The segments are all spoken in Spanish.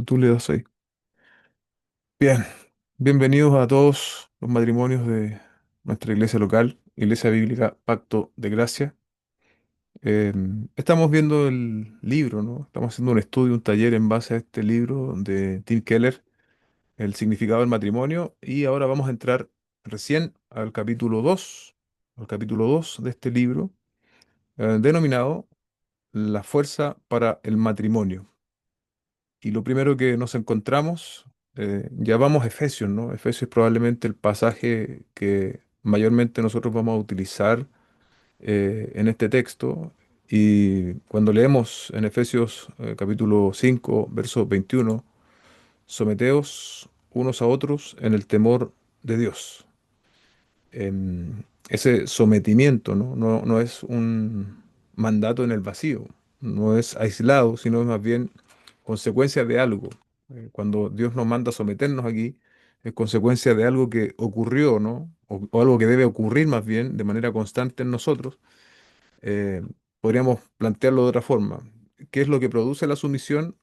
Tú le das ahí. Bien, bienvenidos a todos los matrimonios de nuestra iglesia local, Iglesia Bíblica Pacto de Gracia. Estamos viendo el libro, ¿no? Estamos haciendo un estudio, un taller en base a este libro de Tim Keller, El significado del matrimonio, y ahora vamos a entrar recién al capítulo 2 de este libro, denominado La fuerza para el matrimonio. Y lo primero que nos encontramos, ya vamos a Efesios, ¿no? Efesios es probablemente el pasaje que mayormente nosotros vamos a utilizar en este texto. Y cuando leemos en Efesios capítulo 5 verso 21, someteos unos a otros en el temor de Dios. Ese sometimiento, ¿no? No es un mandato en el vacío, no es aislado, sino es más bien consecuencia de algo. Cuando Dios nos manda a someternos aquí, es consecuencia de algo que ocurrió, ¿no? O algo que debe ocurrir más bien de manera constante en nosotros. Eh, Podríamos plantearlo de otra forma. ¿Qué es lo que produce la sumisión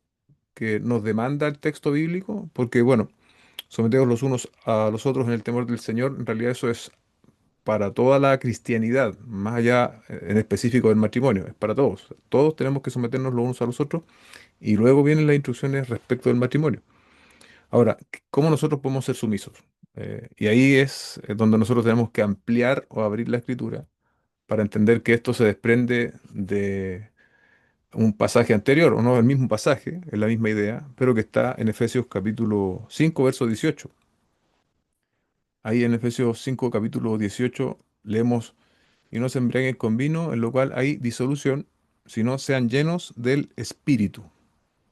que nos demanda el texto bíblico? Porque, bueno, someteos los unos a los otros en el temor del Señor, en realidad eso es para toda la cristianidad, más allá en específico del matrimonio, es para todos. Todos tenemos que someternos los unos a los otros y luego vienen las instrucciones respecto del matrimonio. Ahora, ¿cómo nosotros podemos ser sumisos? Y ahí es donde nosotros tenemos que ampliar o abrir la escritura para entender que esto se desprende de un pasaje anterior, o no el mismo pasaje, es la misma idea, pero que está en Efesios capítulo 5 verso 18. Ahí en Efesios 5 capítulo 18 leemos y no se embriaguen con vino, en lo cual hay disolución, sino sean llenos del Espíritu.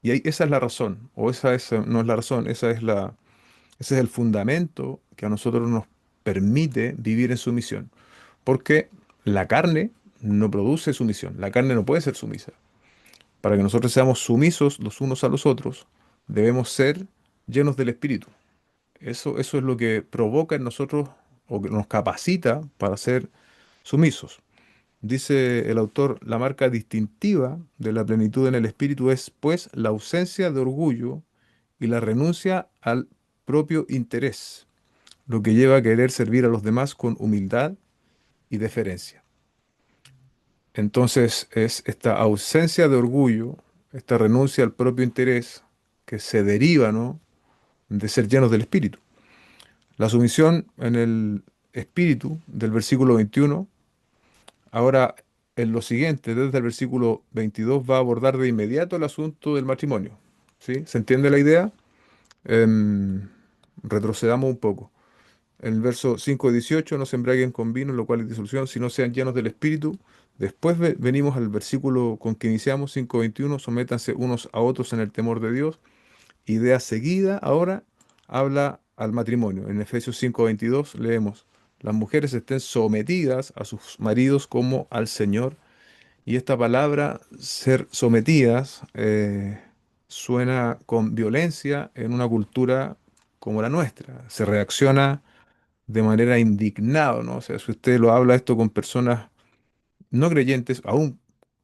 Y ahí, esa es la razón, o esa es, no es la razón, ese es el fundamento que a nosotros nos permite vivir en sumisión. Porque la carne no produce sumisión, la carne no puede ser sumisa. Para que nosotros seamos sumisos los unos a los otros, debemos ser llenos del Espíritu. Eso es lo que provoca en nosotros o que nos capacita para ser sumisos. Dice el autor, la marca distintiva de la plenitud en el espíritu es, pues, la ausencia de orgullo y la renuncia al propio interés, lo que lleva a querer servir a los demás con humildad y deferencia. Entonces es esta ausencia de orgullo, esta renuncia al propio interés que se deriva, ¿no?, de ser llenos del espíritu. La sumisión en el espíritu del versículo 21. Ahora, en lo siguiente, desde el versículo 22, va a abordar de inmediato el asunto del matrimonio. ¿Sí? ¿Se entiende la idea? Em, Retrocedamos un poco. En el verso 5 y 18, no se embriaguen con vino, lo cual es disolución, sino sean llenos del Espíritu. Después venimos al versículo con que iniciamos, 5:21, sométanse unos a otros en el temor de Dios. Idea seguida, ahora habla al matrimonio. En Efesios 5:22 leemos, las mujeres estén sometidas a sus maridos como al Señor. Y esta palabra, ser sometidas, suena con violencia en una cultura como la nuestra. Se reacciona de manera indignada, ¿no? O sea, si usted lo habla esto con personas no creyentes, aún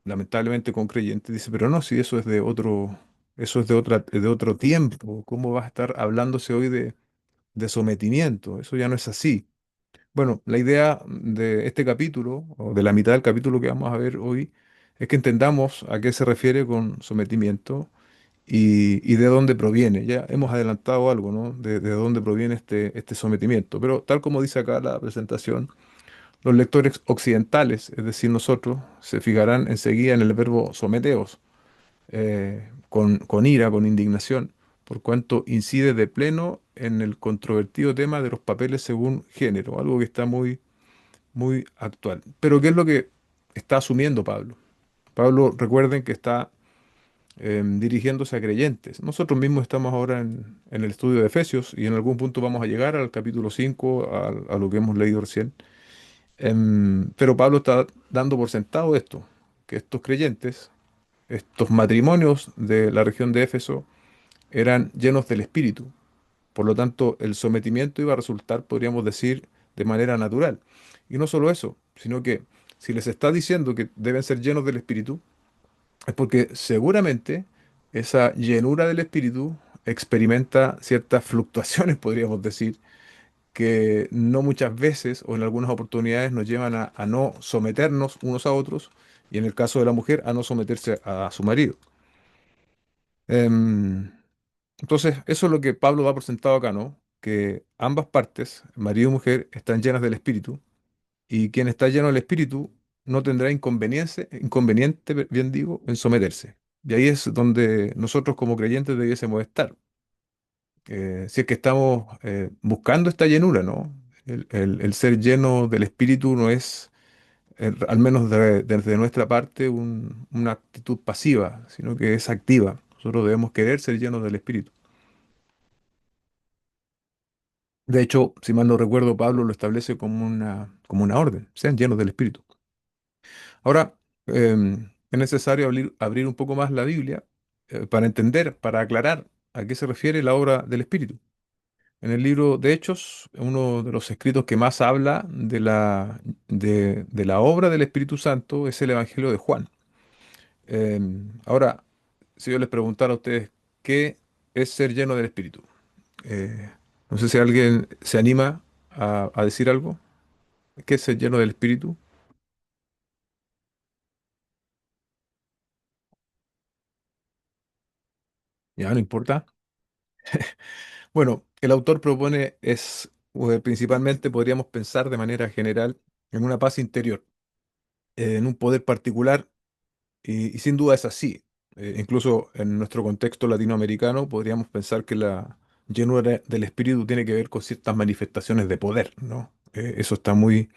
lamentablemente con creyentes, dice, pero no, si eso es de otro, eso es de otro tiempo, ¿cómo va a estar hablándose hoy de sometimiento? Eso ya no es así. Bueno, la idea de este capítulo, o de la mitad del capítulo que vamos a ver hoy, es que entendamos a qué se refiere con sometimiento y de dónde proviene. Ya hemos adelantado algo, ¿no? De dónde proviene este sometimiento. Pero tal como dice acá la presentación, los lectores occidentales, es decir, nosotros, se fijarán enseguida en el verbo someteos, con ira, con indignación, por cuanto incide de pleno en el controvertido tema de los papeles según género, algo que está muy actual. Pero ¿qué es lo que está asumiendo Pablo? Pablo, recuerden que está dirigiéndose a creyentes. Nosotros mismos estamos ahora en el estudio de Efesios y en algún punto vamos a llegar al capítulo 5 a lo que hemos leído recién. Pero Pablo está dando por sentado esto, que estos creyentes, estos matrimonios de la región de Éfeso, eran llenos del Espíritu. Por lo tanto, el sometimiento iba a resultar, podríamos decir, de manera natural. Y no solo eso, sino que si les está diciendo que deben ser llenos del Espíritu, es porque seguramente esa llenura del Espíritu experimenta ciertas fluctuaciones, podríamos decir, que no muchas veces o en algunas oportunidades nos llevan a no someternos unos a otros y en el caso de la mujer a no someterse a su marido. Em, entonces, eso es lo que Pablo da por sentado acá, ¿no? Que ambas partes, marido y mujer, están llenas del Espíritu y quien está lleno del Espíritu no tendrá inconveniente, bien digo, en someterse. Y ahí es donde nosotros como creyentes debiésemos estar. Si es que estamos buscando esta llenura, ¿no? El ser lleno del Espíritu no es, al menos desde nuestra parte, una actitud pasiva, sino que es activa. Nosotros debemos querer ser llenos del Espíritu. De hecho, si mal no recuerdo, Pablo lo establece como una orden, sean llenos del Espíritu. Ahora, es necesario abrir un poco más la Biblia para entender, para aclarar a qué se refiere la obra del Espíritu. En el libro de Hechos, uno de los escritos que más habla de la obra del Espíritu Santo es el Evangelio de Juan. Ahora, si yo les preguntara a ustedes qué es ser lleno del Espíritu, eh, no sé si alguien se anima a decir algo. ¿Qué es ser lleno del Espíritu? Ya no importa. Bueno, el autor propone principalmente podríamos pensar de manera general en una paz interior, en un poder particular. Y sin duda es así. Incluso en nuestro contexto latinoamericano podríamos pensar que la llenura del espíritu tiene que ver con ciertas manifestaciones de poder, ¿no? Eso está muy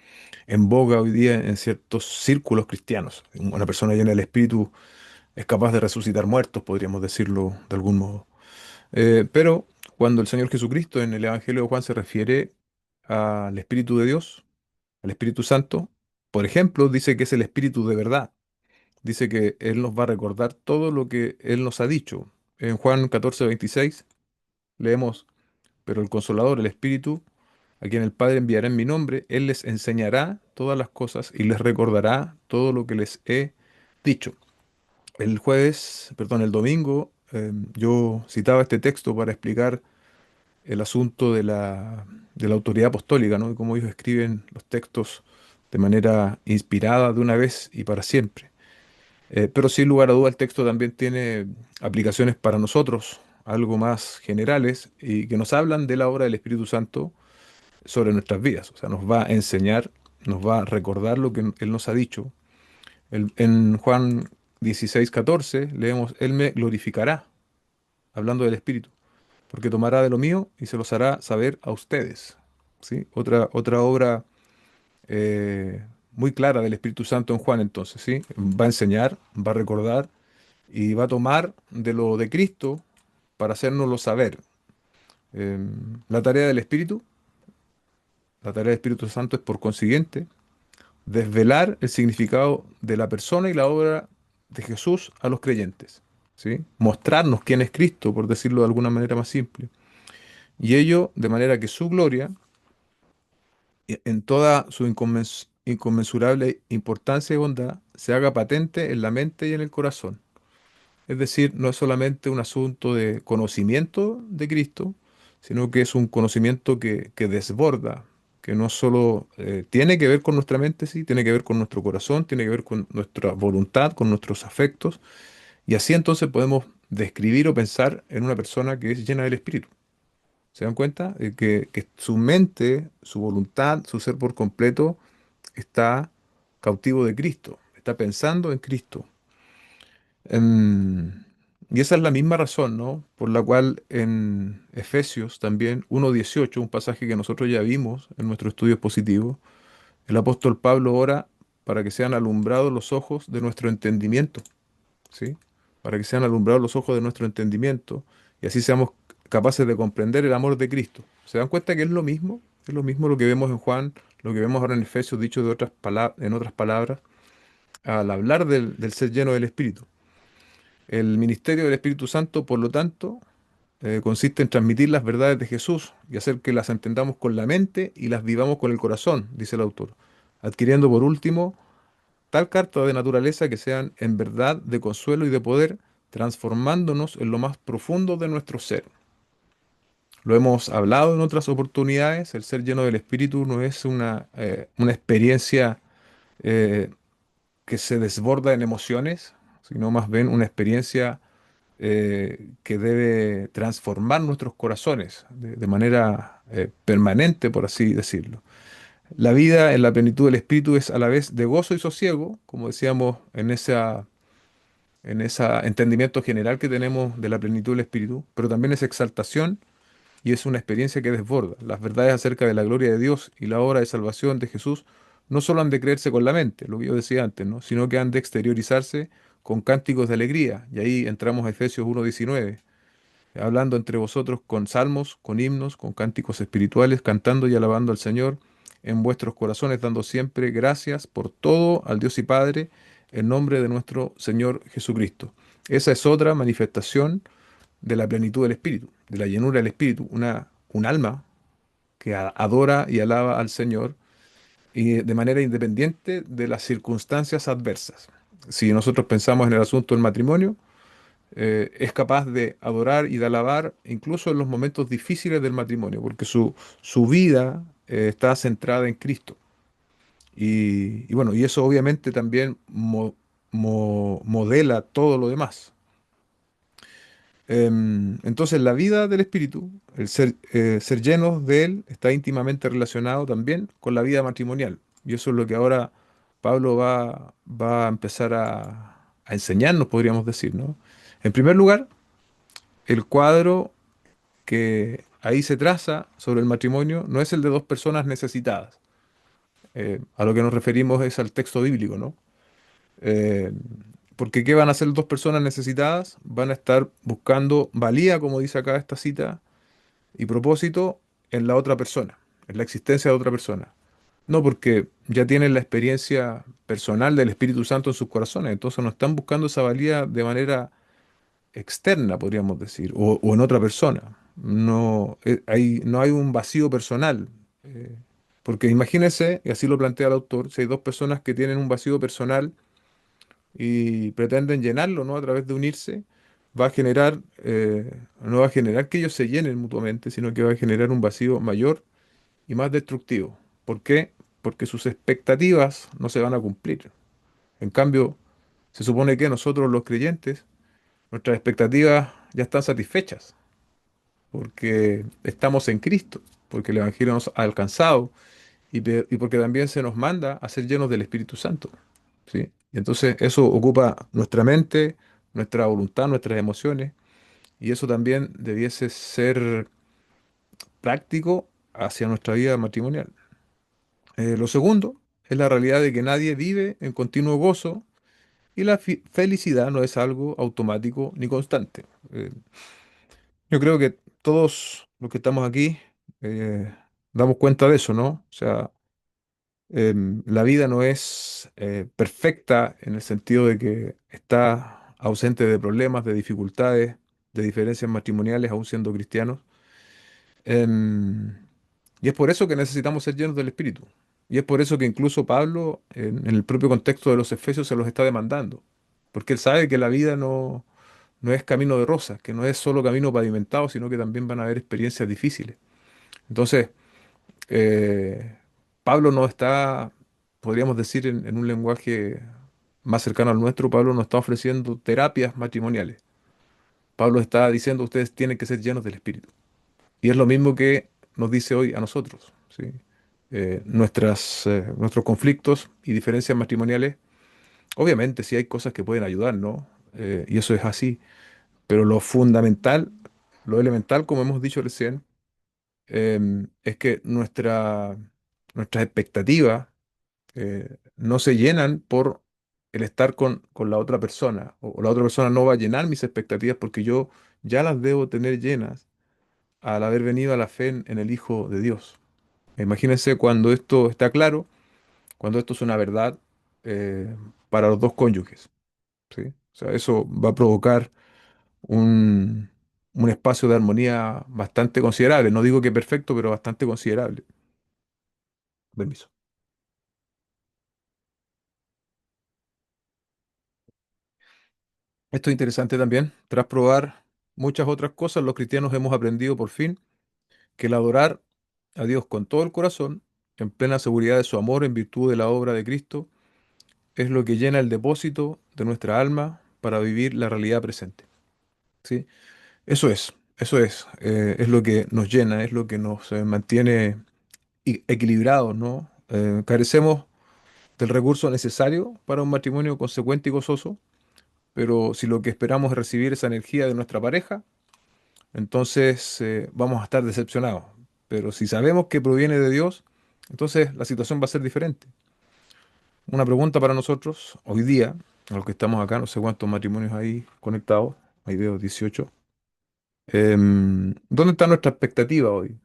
en boga hoy día en ciertos círculos cristianos. Una persona llena del espíritu es capaz de resucitar muertos, podríamos decirlo de algún modo. Pero cuando el Señor Jesucristo en el Evangelio de Juan se refiere al Espíritu de Dios, al Espíritu Santo, por ejemplo, dice que es el Espíritu de verdad. Dice que Él nos va a recordar todo lo que Él nos ha dicho. En Juan 14:26 leemos, pero el Consolador, el Espíritu, a quien el Padre enviará en mi nombre, Él les enseñará todas las cosas y les recordará todo lo que les he dicho. El domingo, yo citaba este texto para explicar el asunto de la autoridad apostólica, ¿no? Y cómo ellos escriben los textos de manera inspirada de una vez y para siempre. Pero sin lugar a duda el texto también tiene aplicaciones para nosotros, algo más generales, y que nos hablan de la obra del Espíritu Santo sobre nuestras vidas. O sea, nos va a enseñar, nos va a recordar lo que Él nos ha dicho. En Juan 16:14 leemos, Él me glorificará, hablando del Espíritu, porque tomará de lo mío y se los hará saber a ustedes. ¿Sí? Otra obra muy clara del Espíritu Santo en Juan entonces, ¿sí? Va a enseñar, va a recordar y va a tomar de lo de Cristo para hacérnoslo saber. La tarea del Espíritu, la tarea del Espíritu Santo es por consiguiente desvelar el significado de la persona y la obra de Jesús a los creyentes, ¿sí? Mostrarnos quién es Cristo, por decirlo de alguna manera más simple. Y ello de manera que su gloria, en toda su inconmensurable importancia y bondad, se haga patente en la mente y en el corazón. Es decir, no es solamente un asunto de conocimiento de Cristo, sino que es un conocimiento que desborda, que no solo tiene que ver con nuestra mente, sí, tiene que ver con nuestro corazón, tiene que ver con nuestra voluntad, con nuestros afectos, y así entonces podemos describir o pensar en una persona que es llena del Espíritu. ¿Se dan cuenta? Que su mente, su voluntad, su ser por completo está cautivo de Cristo, está pensando en Cristo. Em, y esa es la misma razón, ¿no? Por la cual en Efesios también 1:18, un pasaje que nosotros ya vimos en nuestro estudio expositivo, el apóstol Pablo ora para que sean alumbrados los ojos de nuestro entendimiento, ¿sí? Para que sean alumbrados los ojos de nuestro entendimiento y así seamos capaces de comprender el amor de Cristo. ¿Se dan cuenta que es lo mismo? Es lo mismo lo que vemos en Juan, lo que vemos ahora en Efesios, dicho en otras palabras, al hablar del ser lleno del Espíritu. El ministerio del Espíritu Santo, por lo tanto, consiste en transmitir las verdades de Jesús y hacer que las entendamos con la mente y las vivamos con el corazón, dice el autor, adquiriendo por último tal carta de naturaleza que sean en verdad de consuelo y de poder, transformándonos en lo más profundo de nuestro ser. Lo hemos hablado en otras oportunidades. El ser lleno del Espíritu no es una experiencia eh, que se desborda en emociones, sino más bien una experiencia que debe transformar nuestros corazones de manera permanente, por así decirlo. La vida en la plenitud del Espíritu es a la vez de gozo y sosiego, como decíamos en ese entendimiento general que tenemos de la plenitud del Espíritu, pero también es exaltación y es una experiencia que desborda. Las verdades acerca de la gloria de Dios y la obra de salvación de Jesús no solo han de creerse con la mente, lo que yo decía antes, ¿no? Sino que han de exteriorizarse con cánticos de alegría. Y ahí entramos a Efesios 1:19, hablando entre vosotros con salmos, con himnos, con cánticos espirituales, cantando y alabando al Señor en vuestros corazones, dando siempre gracias por todo al Dios y Padre, en nombre de nuestro Señor Jesucristo. Esa es otra manifestación de la plenitud del Espíritu, de la llenura del Espíritu, un alma que adora y alaba al Señor y de manera independiente de las circunstancias adversas. Si nosotros pensamos en el asunto del matrimonio, es capaz de adorar y de alabar incluso en los momentos difíciles del matrimonio, porque su vida está centrada en Cristo. Y bueno, y eso obviamente también modela todo lo demás. Entonces, la vida del espíritu, ser llenos de él, está íntimamente relacionado también con la vida matrimonial. Y eso es lo que ahora Pablo va a empezar a enseñarnos, podríamos decir, ¿no? En primer lugar, el cuadro que ahí se traza sobre el matrimonio no es el de dos personas necesitadas. A lo que nos referimos es al texto bíblico, ¿no? Eh, Porque ¿qué van a hacer dos personas necesitadas? Van a estar buscando valía, como dice acá esta cita, y propósito en la otra persona, en la existencia de otra persona. No, porque ya tienen la experiencia personal del Espíritu Santo en sus corazones, entonces no están buscando esa valía de manera externa, podríamos decir, o en otra persona. No, no hay un vacío personal. Porque imagínense, y así lo plantea el autor, si hay dos personas que tienen un vacío personal y pretenden llenarlo, ¿no? A través de unirse, no va a generar que ellos se llenen mutuamente, sino que va a generar un vacío mayor y más destructivo. ¿Por qué? Porque sus expectativas no se van a cumplir. En cambio, se supone que nosotros los creyentes, nuestras expectativas ya están satisfechas, porque estamos en Cristo, porque el Evangelio nos ha alcanzado y porque también se nos manda a ser llenos del Espíritu Santo. ¿Sí? Y entonces eso ocupa nuestra mente, nuestra voluntad, nuestras emociones, y eso también debiese ser práctico hacia nuestra vida matrimonial. Lo segundo es la realidad de que nadie vive en continuo gozo y la felicidad no es algo automático ni constante. Yo creo que todos los que estamos aquí damos cuenta de eso, ¿no? O sea, la vida no es perfecta en el sentido de que está ausente de problemas, de dificultades, de diferencias matrimoniales, aún siendo cristianos. Em, y es por eso que necesitamos ser llenos del Espíritu. Y es por eso que incluso Pablo, en el propio contexto de los Efesios, se los está demandando. Porque él sabe que la vida no es camino de rosas, que no es solo camino pavimentado, sino que también van a haber experiencias difíciles. Entonces, eh, Pablo no está, podríamos decir en un lenguaje más cercano al nuestro, Pablo no está ofreciendo terapias matrimoniales. Pablo está diciendo ustedes tienen que ser llenos del Espíritu. Y es lo mismo que nos dice hoy a nosotros, ¿sí? Nuestros conflictos y diferencias matrimoniales, obviamente sí hay cosas que pueden ayudar, ¿no? Y eso es así. Pero lo fundamental, lo elemental, como hemos dicho recién, es que nuestras expectativas no se llenan por el estar con la otra persona, o la otra persona no va a llenar mis expectativas porque yo ya las debo tener llenas al haber venido a la fe en el Hijo de Dios. Imagínense cuando esto está claro, cuando esto es una verdad eh, para los dos cónyuges, ¿sí? O sea, eso va a provocar un, un espacio de armonía bastante considerable. No digo que perfecto, pero bastante considerable. Permiso. Esto es interesante también. Tras probar muchas otras cosas, los cristianos hemos aprendido por fin que el adorar a Dios con todo el corazón, en plena seguridad de su amor en virtud de la obra de Cristo, es lo que llena el depósito de nuestra alma para vivir la realidad presente. ¿Sí? Es lo que nos llena, es lo que nos mantiene equilibrados, ¿no? Carecemos del recurso necesario para un matrimonio consecuente y gozoso, pero si lo que esperamos es recibir esa energía de nuestra pareja, entonces vamos a estar decepcionados. Pero si sabemos que proviene de Dios, entonces la situación va a ser diferente. Una pregunta para nosotros hoy día, a los que estamos acá, no sé cuántos matrimonios hay conectados, ahí veo 18. ¿Dónde está nuestra expectativa hoy?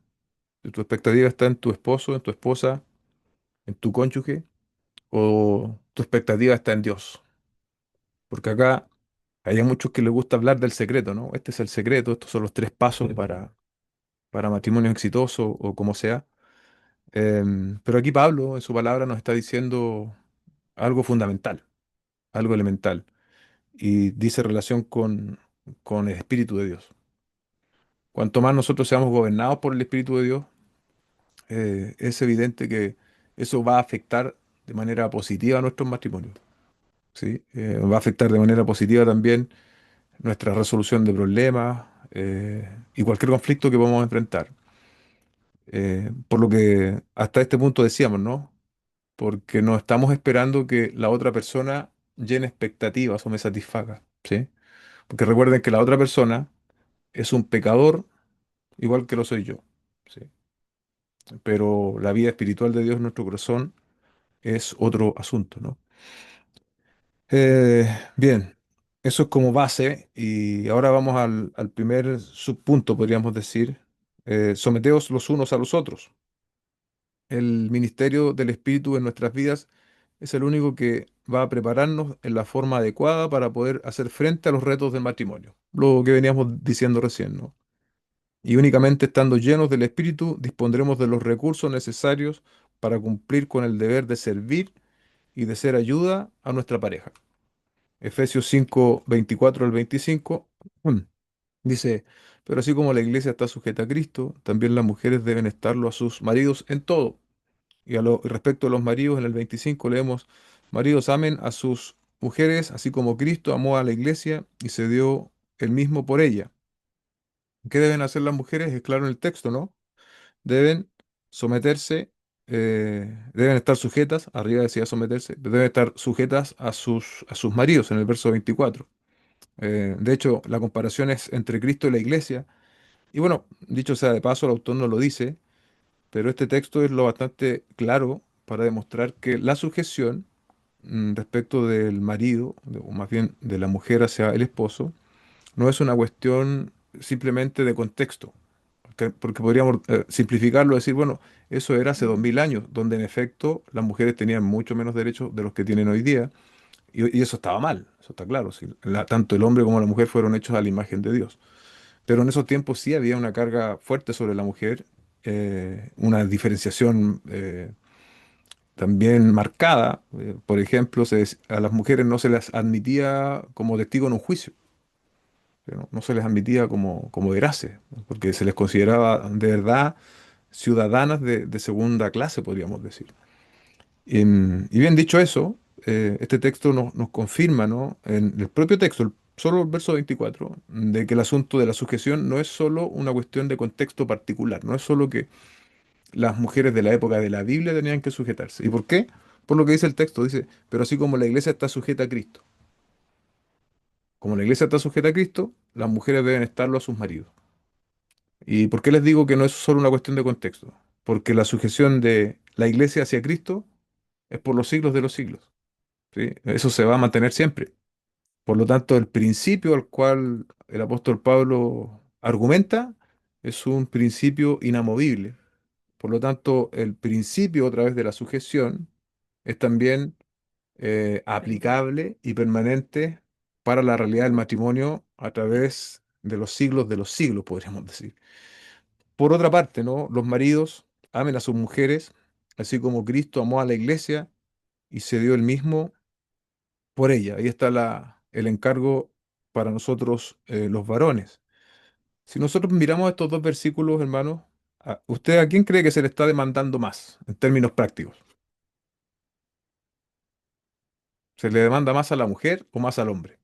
¿Tu expectativa está en tu esposo, en tu esposa, en tu cónyuge? ¿O tu expectativa está en Dios? Porque acá hay muchos que les gusta hablar del secreto, ¿no? Este es el secreto, estos son los tres pasos para matrimonio exitoso o como sea. Pero aquí Pablo, en su palabra, nos está diciendo algo fundamental, algo elemental, y dice relación con el Espíritu de Dios. Cuanto más nosotros seamos gobernados por el Espíritu de Dios, es evidente que eso va a afectar de manera positiva a nuestros matrimonios, ¿sí? Va a afectar de manera positiva también nuestra resolución de problemas y cualquier conflicto que podamos enfrentar. Por lo que hasta este punto decíamos, ¿no? Porque no estamos esperando que la otra persona llene expectativas o me satisfaga, ¿sí? Porque recuerden que la otra persona es un pecador igual que lo soy yo, ¿sí? Pero la vida espiritual de Dios en nuestro corazón es otro asunto, ¿no? Bien, eso es como base y ahora vamos al primer subpunto, podríamos decir. Someteos los unos a los otros. El ministerio del Espíritu en nuestras vidas es el único que va a prepararnos en la forma adecuada para poder hacer frente a los retos del matrimonio. Lo que veníamos diciendo recién, ¿no? Y únicamente estando llenos del Espíritu dispondremos de los recursos necesarios para cumplir con el deber de servir y de ser ayuda a nuestra pareja. Efesios 5 24 al 25 dice, pero así como la iglesia está sujeta a Cristo, también las mujeres deben estarlo a sus maridos en todo. Y respecto a los maridos, en el 25 leemos, maridos amen a sus mujeres, así como Cristo amó a la iglesia y se dio el mismo por ella. ¿Qué deben hacer las mujeres? Es claro en el texto, ¿no? Deben someterse, deben estar sujetas, arriba decía someterse, pero deben estar sujetas a sus maridos en el verso 24. De hecho, la comparación es entre Cristo y la iglesia. Y bueno, dicho sea de paso, el autor no lo dice, pero este texto es lo bastante claro para demostrar que la sujeción respecto del marido, o más bien de la mujer hacia el esposo, no es una cuestión simplemente de contexto, porque podríamos simplificarlo y decir, bueno, eso era hace 2000 años, donde en efecto las mujeres tenían mucho menos derechos de los que tienen hoy día, y eso estaba mal, eso está claro, sí, tanto el hombre como la mujer fueron hechos a la imagen de Dios. Pero en esos tiempos sí había una carga fuerte sobre la mujer, una diferenciación también marcada. Por ejemplo, a las mujeres no se las admitía como testigo en un juicio, ¿no? No se les admitía como veraces, ¿no? Porque se les consideraba de verdad ciudadanas de segunda clase, podríamos decir. Y bien dicho eso, este texto nos confirma, ¿no? En el propio texto, solo el verso 24, de que el asunto de la sujeción no es solo una cuestión de contexto particular, no es solo que las mujeres de la época de la Biblia tenían que sujetarse. ¿Y por qué? Por lo que dice el texto, dice, pero así como la iglesia está sujeta a Cristo, como la iglesia está sujeta a Cristo, las mujeres deben estarlo a sus maridos. ¿Y por qué les digo que no es solo una cuestión de contexto? Porque la sujeción de la iglesia hacia Cristo es por los siglos de los siglos, ¿sí? Eso se va a mantener siempre. Por lo tanto, el principio al cual el apóstol Pablo argumenta es un principio inamovible. Por lo tanto, el principio a través de la sujeción es también aplicable y permanente para la realidad del matrimonio a través de los siglos, podríamos decir. Por otra parte, ¿no? Los maridos amen a sus mujeres, así como Cristo amó a la iglesia y se dio el mismo por ella. Ahí está el encargo para nosotros, los varones. Si nosotros miramos estos dos versículos, hermanos, ¿Usted a quién cree que se le está demandando más en términos prácticos? ¿Se le demanda más a la mujer o más al hombre?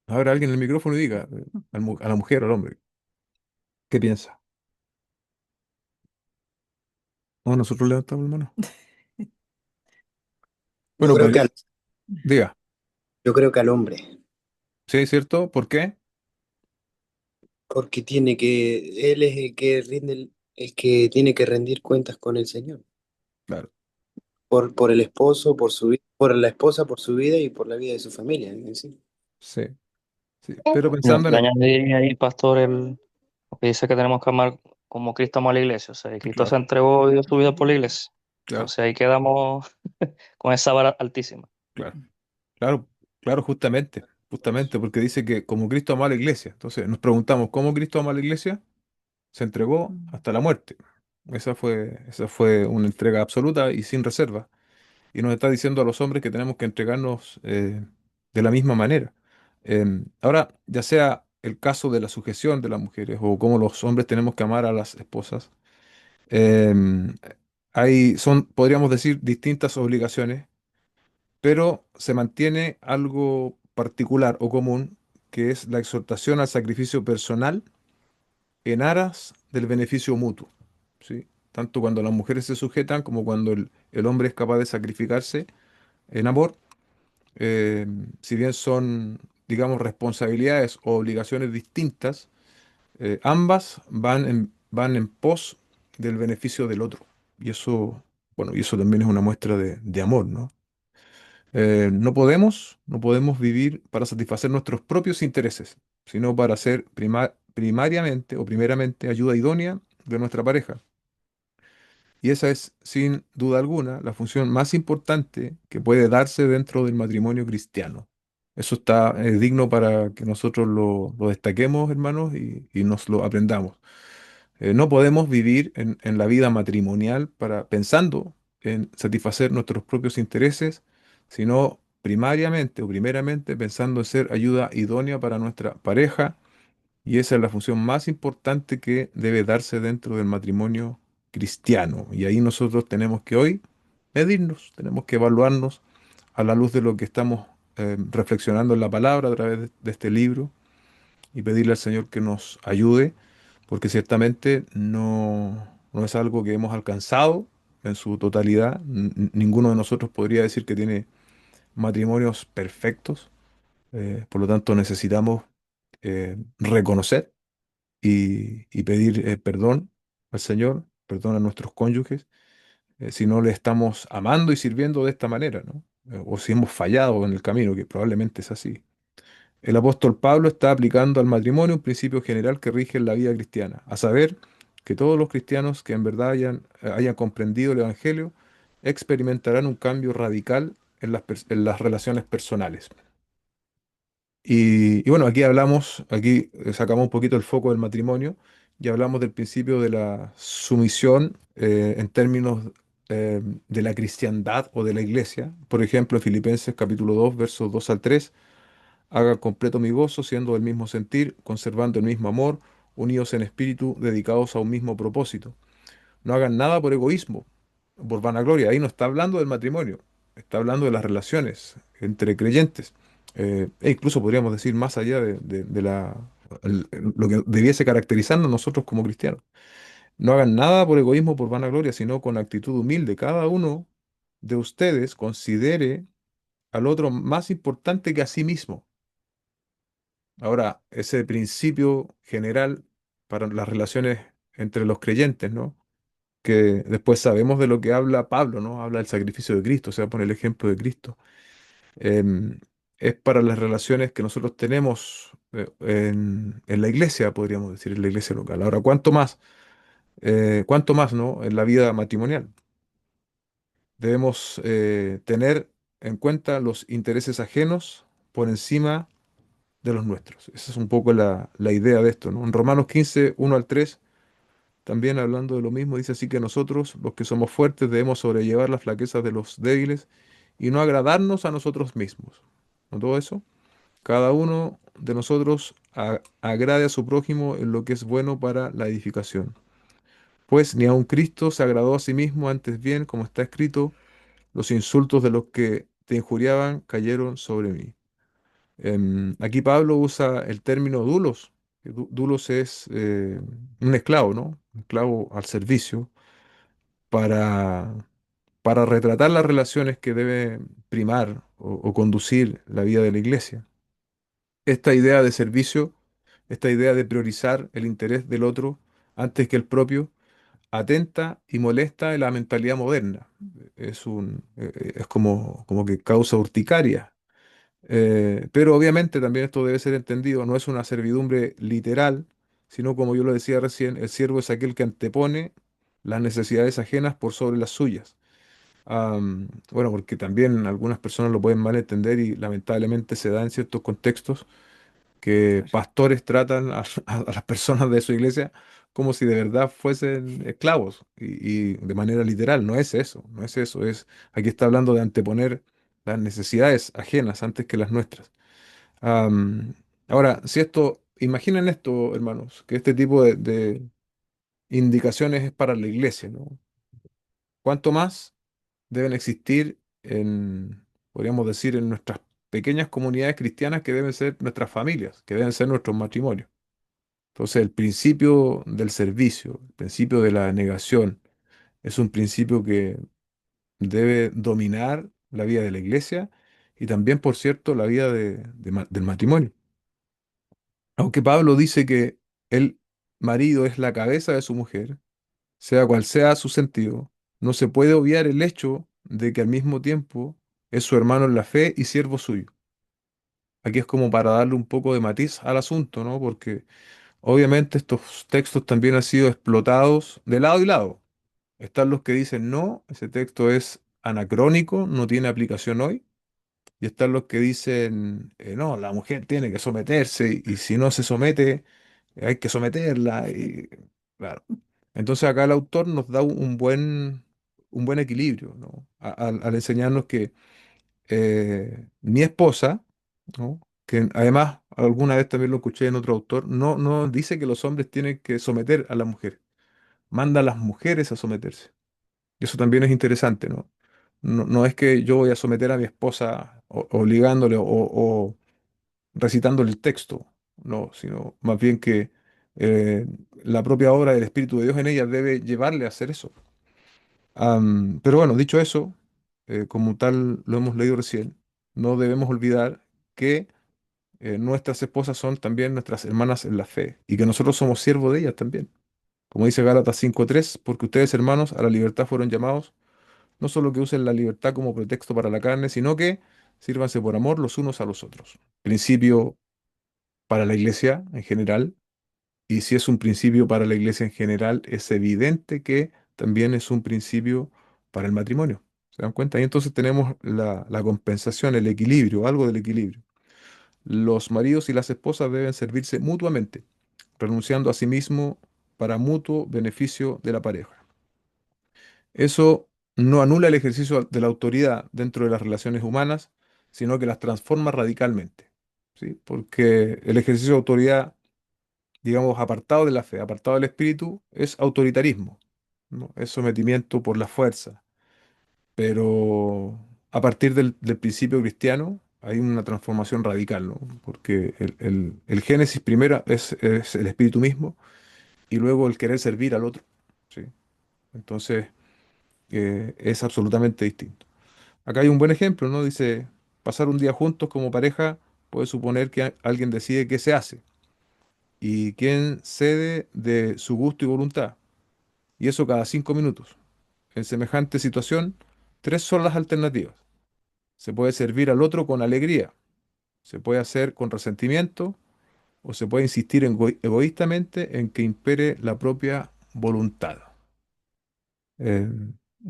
Ahora alguien en el micrófono y diga, a la mujer o al hombre, ¿qué piensa? No, nosotros levantamos la mano. Yo Bueno, creo que podría, diga, yo creo que al hombre, ¿sí es cierto? ¿Por qué? porque él es el que rinde, el que tiene que rendir cuentas con el Señor, Claro, por el esposo, por la esposa, por su vida y por la vida de su familia, en sí. sí, sí. Pero Yo pensando en le el... añadiría ahí, pastor, lo que dice que tenemos que amar como Cristo amó a la iglesia. O sea, Cristo se Claro, entregó y dio su vida por la iglesia. claro, Entonces ahí quedamos con esa vara altísima. claro, claro, claro, justamente, porque dice que como Cristo amó a la iglesia. Entonces nos preguntamos, ¿cómo Cristo amó a la iglesia? Se entregó hasta la muerte. Esa fue una entrega absoluta y sin reserva. Y nos está diciendo a los hombres que tenemos que entregarnos de la misma manera. Ahora, ya sea el caso de la sujeción de las mujeres o cómo los hombres tenemos que amar a las esposas, em, podríamos decir, distintas obligaciones, pero se mantiene algo particular o común, que es la exhortación al sacrificio personal en aras del beneficio mutuo, ¿sí? Tanto cuando las mujeres se sujetan como cuando el hombre es capaz de sacrificarse en amor, eh, si bien son, digamos, responsabilidades o obligaciones distintas, ambas van en pos del beneficio del otro. Y eso, bueno, y eso también es una muestra de amor, ¿no? No podemos vivir para satisfacer nuestros propios intereses, sino para ser primariamente o primeramente ayuda idónea de nuestra pareja. Y esa es, sin duda alguna, la función más importante que puede darse dentro del matrimonio cristiano. Eso está digno para que nosotros lo destaquemos, hermanos, y nos lo aprendamos. No podemos vivir en la vida matrimonial pensando en satisfacer nuestros propios intereses, sino primariamente o primeramente pensando en ser ayuda idónea para nuestra pareja, y esa es la función más importante que debe darse dentro del matrimonio cristiano. Y ahí nosotros tenemos que hoy medirnos, tenemos que evaluarnos a la luz de lo que estamos reflexionando en la palabra a través de este libro, y pedirle al Señor que nos ayude, porque ciertamente no es algo que hemos alcanzado en su totalidad. Ninguno de nosotros podría decir que tiene matrimonios perfectos. Por lo tanto, necesitamos reconocer y pedir perdón al Señor, perdón a nuestros cónyuges, si no le estamos amando y sirviendo de esta manera, ¿no? O si hemos fallado en el camino, que probablemente es así. El apóstol Pablo está aplicando al matrimonio un principio general que rige la vida cristiana, a saber, que todos los cristianos que en verdad hayan comprendido el Evangelio experimentarán un cambio radical en las relaciones personales. Y bueno, aquí sacamos un poquito el foco del matrimonio y hablamos del principio de la sumisión en términos de la cristiandad o de la iglesia. Por ejemplo, en Filipenses capítulo 2 versos 2 al 3: haga completo mi gozo, siendo del mismo sentir, conservando el mismo amor, unidos en espíritu, dedicados a un mismo propósito. No hagan nada por egoísmo, por vanagloria. Ahí no está hablando del matrimonio, está hablando de las relaciones entre creyentes. E incluso podríamos decir más allá lo que debiese caracterizarnos nosotros como cristianos. No hagan nada por egoísmo, por vanagloria, sino con actitud humilde. Cada uno de ustedes considere al otro más importante que a sí mismo. Ahora, ese principio general para las relaciones entre los creyentes, ¿no? Que después sabemos de lo que habla Pablo, ¿no? Habla del sacrificio de Cristo, o sea, pone el ejemplo de Cristo. Em, es para las relaciones que nosotros tenemos en la iglesia, podríamos decir, en la iglesia local. Ahora, ¿cuánto más, ¿no? En la vida matrimonial. Debemos tener en cuenta los intereses ajenos por encima de los nuestros. Esa es un poco la idea de esto, ¿no? En Romanos 15, 1 al 3, también hablando de lo mismo, dice así: que nosotros, los que somos fuertes, debemos sobrellevar las flaquezas de los débiles y no agradarnos a nosotros mismos. ¿No todo eso? cada uno de nosotros agrade a su prójimo en lo que es bueno para la edificación. Pues ni aun Cristo se agradó a sí mismo, antes bien, como está escrito, los insultos de los que te injuriaban cayeron sobre mí. Aquí Pablo usa el término dulos. Que Dulos es un esclavo, ¿no? Un esclavo al servicio para, para retratar las relaciones que debe primar o conducir la vida de la iglesia. Esta idea de servicio, esta idea de priorizar el interés del otro antes que el propio, atenta y molesta en la mentalidad moderna. Es como que causa urticaria. Pero obviamente también esto debe ser entendido, no es una servidumbre literal, sino como yo lo decía recién, el siervo es aquel que antepone las necesidades ajenas por sobre las suyas. Bueno, porque también algunas personas lo pueden malentender y lamentablemente se da en ciertos contextos que pastores tratan a las personas de su iglesia como si de verdad fuesen esclavos y de manera literal. No es eso, no es eso. Aquí está hablando de anteponer las necesidades ajenas antes que las nuestras. Am, Ahora, si esto, imaginen esto, hermanos, que este tipo de indicaciones es para la iglesia, ¿no? ¿Cuánto más deben existir podríamos decir, en nuestras pequeñas comunidades cristianas que deben ser nuestras familias, que deben ser nuestros matrimonios? Entonces, el principio del servicio, el principio de la negación, es un principio que debe dominar la vida de la iglesia y también, por cierto, la vida del matrimonio. Aunque Pablo dice que el marido es la cabeza de su mujer, sea cual sea su sentido, no se puede obviar el hecho de que al mismo tiempo es su hermano en la fe y siervo suyo. Aquí es como para darle un poco de matiz al asunto, ¿no? Porque obviamente estos textos también han sido explotados de lado y lado. Están los que dicen, no, ese texto es anacrónico, no tiene aplicación hoy. Y están los que dicen, no, la mujer tiene que someterse y si no se somete, hay que someterla. Y, claro. Entonces acá el autor nos da un buen equilibrio, ¿no? Al enseñarnos que mi esposa, ¿no? Que además alguna vez también lo escuché en otro autor, no dice que los hombres tienen que someter a la mujer, manda a las mujeres a someterse. Y eso también es interesante, ¿no? No es que yo voy a someter a mi esposa obligándole o recitándole el texto, no, sino más bien que eh, la propia obra del Espíritu de Dios en ella debe llevarle a hacer eso. Pero bueno, dicho eso, como tal lo hemos leído recién, no debemos olvidar que nuestras esposas son también nuestras hermanas en la fe y que nosotros somos siervos de ellas también. Como dice Gálatas 5:3, porque ustedes, hermanos, a la libertad fueron llamados, no solo que usen la libertad como pretexto para la carne, sino que sírvanse por amor los unos a los otros. Principio para la iglesia en general, y si es un principio para la iglesia en general, es evidente que también es un principio para el matrimonio. ¿Se dan cuenta? Y entonces tenemos la compensación, el equilibrio, algo del equilibrio. Los maridos y las esposas deben servirse mutuamente, renunciando a sí mismo para mutuo beneficio de la pareja. Eso no anula el ejercicio de la autoridad dentro de las relaciones humanas, sino que las transforma radicalmente, ¿sí? Porque el ejercicio de autoridad, digamos, apartado de la fe, apartado del espíritu, es autoritarismo, ¿no? Es sometimiento por la fuerza. Pero a partir del principio cristiano hay una transformación radical, ¿no? Porque el génesis primero es el espíritu mismo y luego el querer servir al otro, ¿sí? Entonces es absolutamente distinto. Acá hay un buen ejemplo, ¿no? Dice, pasar un día juntos como pareja puede suponer que alguien decide qué se hace y quién cede de su gusto y voluntad. Y eso cada 5 minutos. En semejante situación, tres son las alternativas. Se puede servir al otro con alegría, se puede hacer con resentimiento o se puede insistir egoístamente en que impere la propia voluntad. Eh,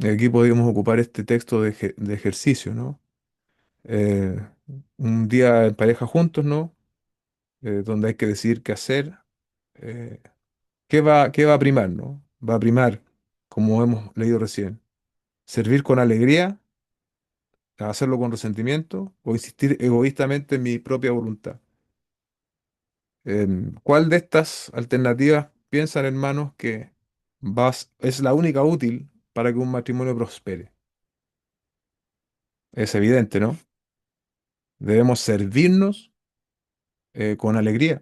Aquí podríamos ocupar este texto de ejercicio, ¿no? Eh, un día en pareja juntos, ¿no? Donde hay que decidir qué hacer. Eh, qué va a primar, ¿no? Va a primar, como hemos leído recién, servir con alegría a hacerlo con resentimiento o insistir egoístamente en mi propia voluntad. ¿Cuál de estas alternativas piensan, hermanos, que es la única útil para que un matrimonio prospere? Es evidente, ¿no? Debemos servirnos con alegría,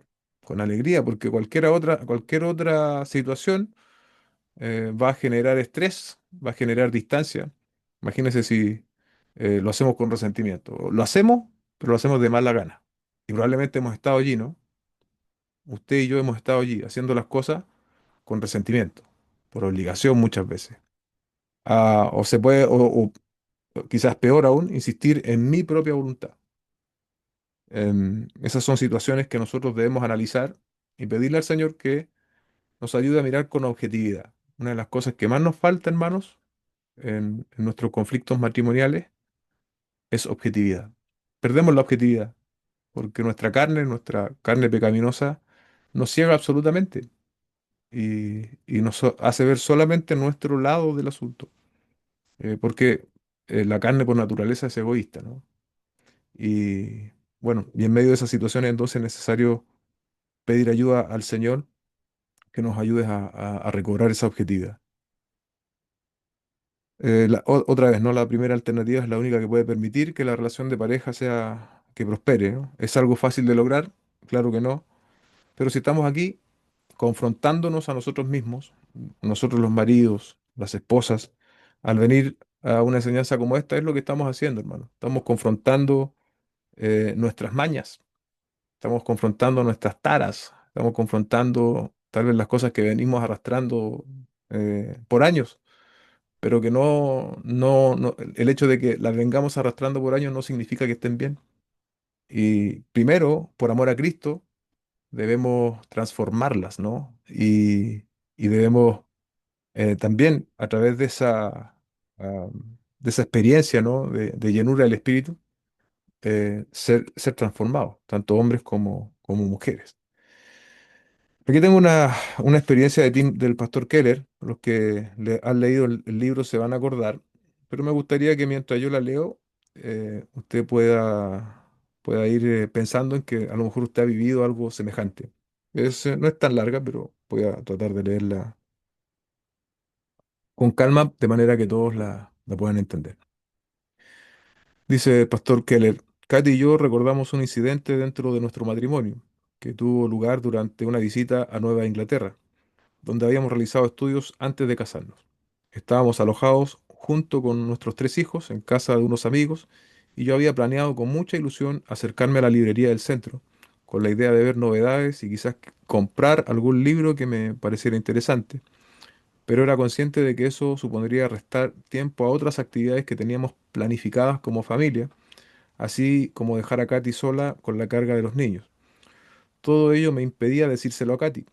porque cualquier otra situación va a generar estrés, va a generar distancia. Imagínense si lo hacemos con resentimiento. Lo hacemos, pero lo hacemos de mala gana. Y probablemente hemos estado allí, ¿no? Usted y yo hemos estado allí haciendo las cosas con resentimiento, por obligación muchas veces. O se puede, o quizás peor aún, insistir en mi propia voluntad. Esas son situaciones que nosotros debemos analizar y pedirle al Señor que nos ayude a mirar con objetividad. Una de las cosas que más nos falta, hermanos, en nuestros conflictos matrimoniales es objetividad. Perdemos la objetividad porque nuestra carne pecaminosa, nos ciega absolutamente y nos hace ver solamente nuestro lado del asunto. Porque la carne por naturaleza es egoísta, ¿no? Y bueno, y en medio de esas situaciones entonces es necesario pedir ayuda al Señor que nos ayude a recobrar esa objetividad. Otra vez, ¿no? La primera alternativa es la única que puede permitir que la relación de pareja que prospere, ¿no? ¿Es algo fácil de lograr? Claro que no. Pero si estamos aquí confrontándonos a nosotros mismos, nosotros los maridos, las esposas, al venir a una enseñanza como esta, es lo que estamos haciendo, hermano. Estamos confrontando nuestras mañas, estamos confrontando nuestras taras, estamos confrontando tal vez las cosas que venimos arrastrando por años, pero que el hecho de que las vengamos arrastrando por años no significa que estén bien. Y primero, por amor a Cristo, debemos transformarlas, ¿no? Y debemos también, a través de esa experiencia, ¿no? De llenura del Espíritu, ser transformados, tanto hombres como mujeres. Aquí tengo una experiencia del pastor Keller. Los que han leído el libro se van a acordar, pero me gustaría que mientras yo la leo, usted pueda ir pensando en que a lo mejor usted ha vivido algo semejante. No es tan larga, pero voy a tratar de leerla con calma, de manera que todos la puedan entender. Dice el pastor Keller, Katy y yo recordamos un incidente dentro de nuestro matrimonio que tuvo lugar durante una visita a Nueva Inglaterra, donde habíamos realizado estudios antes de casarnos. Estábamos alojados junto con nuestros tres hijos en casa de unos amigos y yo había planeado con mucha ilusión acercarme a la librería del centro, con la idea de ver novedades y quizás comprar algún libro que me pareciera interesante, pero era consciente de que eso supondría restar tiempo a otras actividades que teníamos planificadas como familia, así como dejar a Katy sola con la carga de los niños. Todo ello me impedía decírselo a Katy.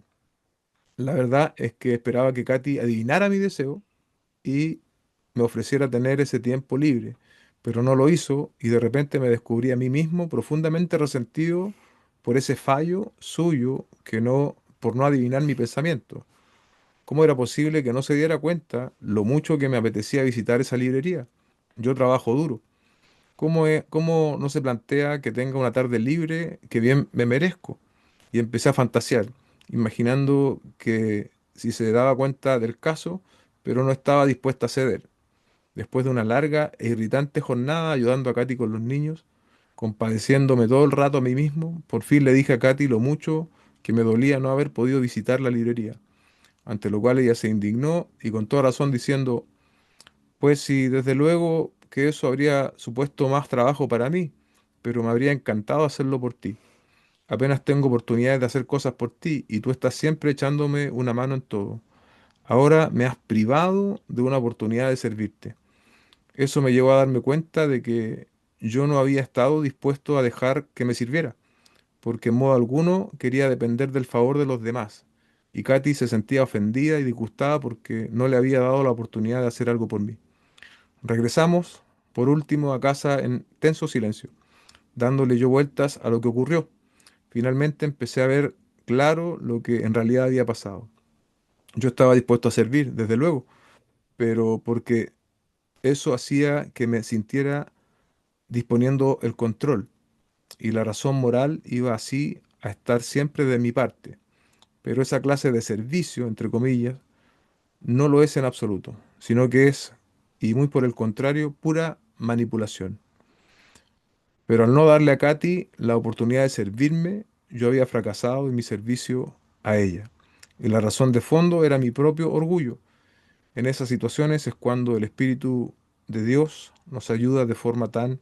La verdad es que esperaba que Katy adivinara mi deseo y me ofreciera tener ese tiempo libre, pero no lo hizo y de repente me descubrí a mí mismo profundamente resentido por ese fallo suyo por no adivinar mi pensamiento. ¿Cómo era posible que no se diera cuenta lo mucho que me apetecía visitar esa librería? Yo trabajo duro. ¿Cómo no se plantea que tenga una tarde libre que bien me merezco? Y empecé a fantasear, imaginando que si se daba cuenta del caso, pero no estaba dispuesta a ceder. Después de una larga e irritante jornada ayudando a Katy con los niños, compadeciéndome todo el rato a mí mismo, por fin le dije a Katy lo mucho que me dolía no haber podido visitar la librería, ante lo cual ella se indignó y con toda razón diciendo, pues sí, desde luego que eso habría supuesto más trabajo para mí, pero me habría encantado hacerlo por ti. Apenas tengo oportunidades de hacer cosas por ti y tú estás siempre echándome una mano en todo. Ahora me has privado de una oportunidad de servirte. Eso me llevó a darme cuenta de que yo no había estado dispuesto a dejar que me sirviera, porque en modo alguno quería depender del favor de los demás. Y Katy se sentía ofendida y disgustada porque no le había dado la oportunidad de hacer algo por mí. Regresamos, por último, a casa en tenso silencio, dándole yo vueltas a lo que ocurrió. Finalmente empecé a ver claro lo que en realidad había pasado. Yo estaba dispuesto a servir, desde luego, pero porque eso hacía que me sintiera disponiendo el control, y la razón moral iba así a estar siempre de mi parte. Pero esa clase de servicio, entre comillas, no lo es en absoluto, sino que es, y muy por el contrario, pura manipulación. Pero al no darle a Katy la oportunidad de servirme, yo había fracasado en mi servicio a ella. Y la razón de fondo era mi propio orgullo. En esas situaciones es cuando el Espíritu de Dios nos ayuda de forma tan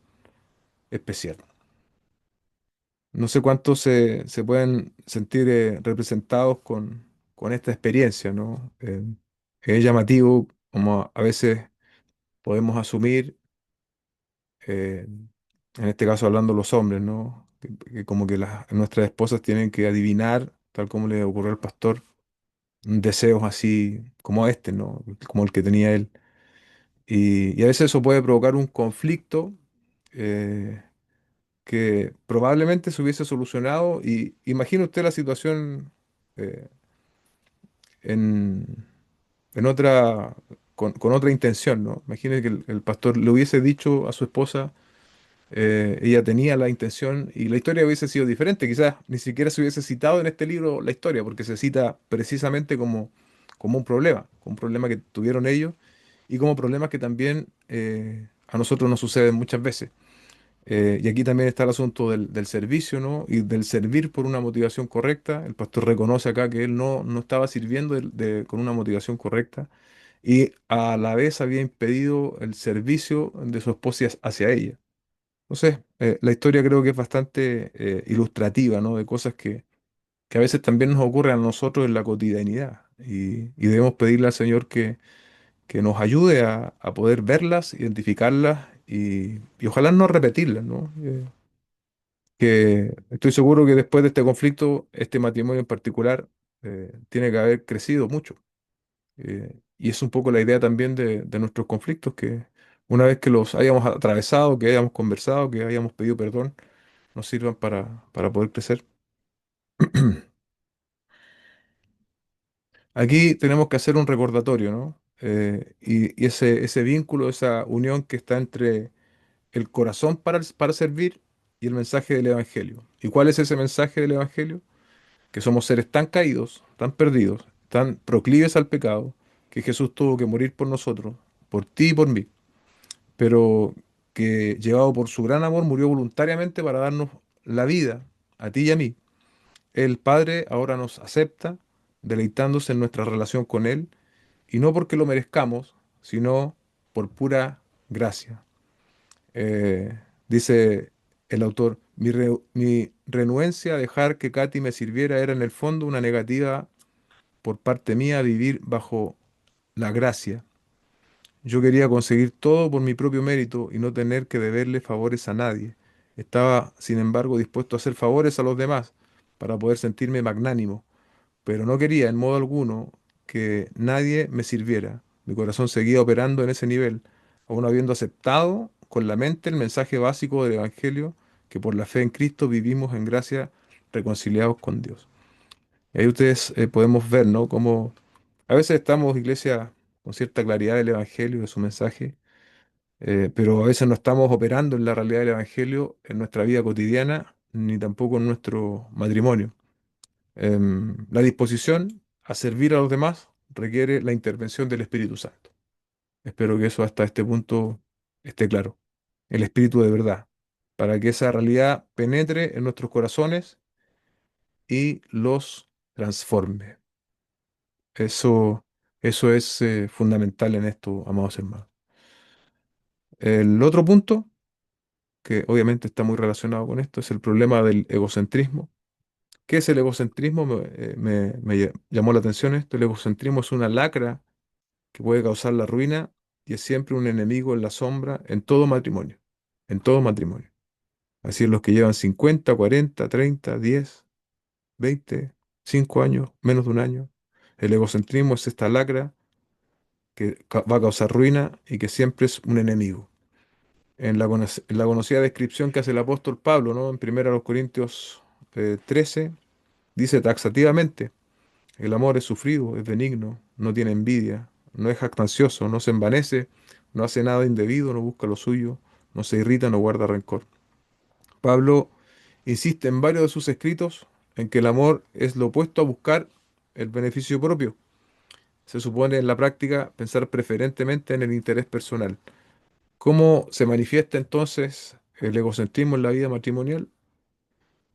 especial. No sé cuántos se pueden sentir representados con esta experiencia, ¿no? Es llamativo como a veces podemos asumir, eh, en este caso hablando los hombres, ¿no? Que como que nuestras esposas tienen que adivinar, tal como le ocurrió al pastor, deseos así como este, ¿no? Como el que tenía él. Y a veces eso puede provocar un conflicto eh, que probablemente se hubiese solucionado. Y imagine usted la situación eh, en, en otra, con otra intención, ¿no? Imagine que el pastor le hubiese dicho a su esposa, ella tenía la intención y la historia hubiese sido diferente. Quizás ni siquiera se hubiese citado en este libro la historia, porque se cita precisamente como un problema que tuvieron ellos y como problemas que también a nosotros nos suceden muchas veces. Y aquí también está el asunto del servicio, ¿no? Y del servir por una motivación correcta. El pastor reconoce acá que él no estaba sirviendo con una motivación correcta y a la vez había impedido el servicio de su esposa hacia ella. Entonces, la historia creo que es bastante ilustrativa, ¿no? De cosas que a veces también nos ocurren a nosotros en la cotidianidad. Y debemos pedirle al Señor que nos ayude a poder verlas, identificarlas y ojalá no repetirlas, ¿no? Que estoy seguro que después de este conflicto, este matrimonio en particular tiene que haber crecido mucho. Y es un poco la idea también de nuestros conflictos, que una vez que los hayamos atravesado, que hayamos conversado, que hayamos pedido perdón, nos sirvan para poder crecer. Aquí tenemos que hacer un recordatorio, ¿no? Y ese vínculo, esa unión que está entre el corazón para servir y el mensaje del Evangelio. ¿Y cuál es ese mensaje del Evangelio? Que somos seres tan caídos, tan perdidos, tan proclives al pecado, que Jesús tuvo que morir por nosotros, por ti y por mí, pero que llevado por su gran amor murió voluntariamente para darnos la vida, a ti y a mí. El Padre ahora nos acepta, deleitándose en nuestra relación con Él, y no porque lo merezcamos, sino por pura gracia. Dice el autor, mi renuencia a dejar que Katy me sirviera era en el fondo una negativa por parte mía a vivir bajo la gracia. Yo quería conseguir todo por mi propio mérito y no tener que deberle favores a nadie. Estaba, sin embargo, dispuesto a hacer favores a los demás para poder sentirme magnánimo, pero no quería en modo alguno que nadie me sirviera. Mi corazón seguía operando en ese nivel, aun habiendo aceptado con la mente el mensaje básico del Evangelio, que por la fe en Cristo vivimos en gracia reconciliados con Dios. Y ahí ustedes podemos ver, ¿no? Cómo a veces estamos, iglesia, con cierta claridad del Evangelio, de su mensaje, pero a veces no estamos operando en la realidad del Evangelio en nuestra vida cotidiana, ni tampoco en nuestro matrimonio. La disposición a servir a los demás requiere la intervención del Espíritu Santo. Espero que eso hasta este punto esté claro. El Espíritu de verdad, para que esa realidad penetre en nuestros corazones y los transforme. Eso, eso es fundamental en esto, amados hermanos. El otro punto, que obviamente está muy relacionado con esto, es el problema del egocentrismo. ¿Qué es el egocentrismo? Me llamó la atención esto. El egocentrismo es una lacra que puede causar la ruina y es siempre un enemigo en la sombra en todo matrimonio. En todo matrimonio. Así es los que llevan 50, 40, 30, 10, 20, 5 años, menos de un año. El egocentrismo es esta lacra que va a causar ruina y que siempre es un enemigo. En la conocida descripción que hace el apóstol Pablo, ¿no? En 1 Corintios 13, dice taxativamente, el amor es sufrido, es benigno, no tiene envidia, no es jactancioso, no se envanece, no hace nada indebido, no busca lo suyo, no se irrita, no guarda rencor. Pablo insiste en varios de sus escritos en que el amor es lo opuesto a buscar el beneficio propio. Se supone en la práctica pensar preferentemente en el interés personal. ¿Cómo se manifiesta entonces el egocentrismo en la vida matrimonial?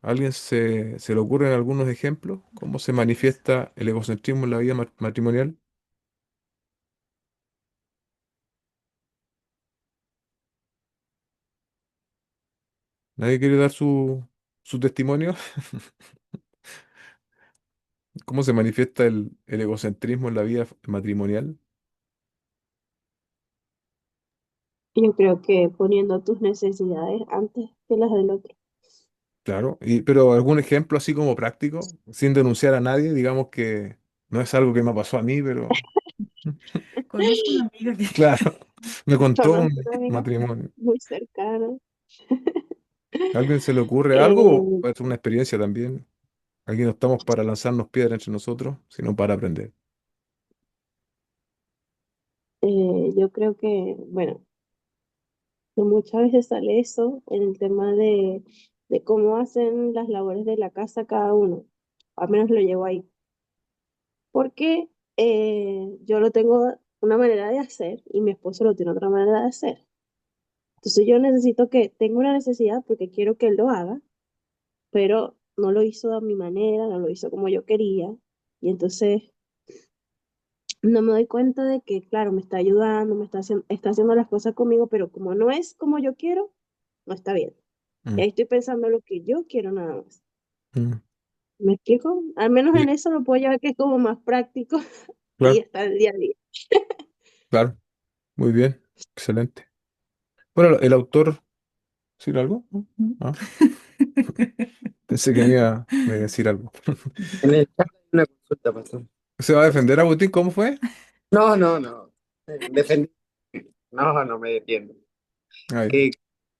¿A ¿Alguien se le ocurren algunos ejemplos? ¿Cómo se manifiesta el egocentrismo en la vida matrimonial? ¿Nadie quiere dar su testimonio? ¿Cómo se manifiesta el egocentrismo en la vida matrimonial? Yo creo que poniendo tus necesidades antes que las del otro. Claro, pero algún ejemplo así como práctico, sin denunciar a nadie, digamos que no es algo que me pasó a mí, pero Conozco una amiga que... claro, me contó un Conozco una amiga matrimonio. muy cercana. ¿A alguien se le ocurre algo? Eh, O es una experiencia también. Aquí no estamos para lanzarnos piedras entre nosotros, sino para aprender. yo creo que, bueno, que muchas veces sale eso en el tema de cómo hacen las labores de la casa cada uno. Al menos lo llevo ahí. Porque yo lo tengo una manera de hacer y mi esposo lo tiene otra manera de hacer. Entonces yo necesito que, tengo una necesidad porque quiero que él lo haga, pero no lo hizo a mi manera, no lo hizo como yo quería. Y entonces no me doy cuenta de que, claro, me está ayudando, está haciendo las cosas conmigo, pero como no es como yo quiero, no está bien. Y Mm, ahí estoy pensando lo que yo quiero nada más. mm. ¿Me explico? Al menos Sí, en eso lo puedo llevar que es como más práctico y claro, está el día a día. claro, muy bien, excelente. Bueno, el autor, ¿sí algo? Ujú. Ah, pensé que me iba a decir algo. En el chat hay una consulta, pastor. ¿Se va a defender Agustín? ¿Cómo fue? No, no, no. Defendí. No, no me defiendo. Ah, ya. Que,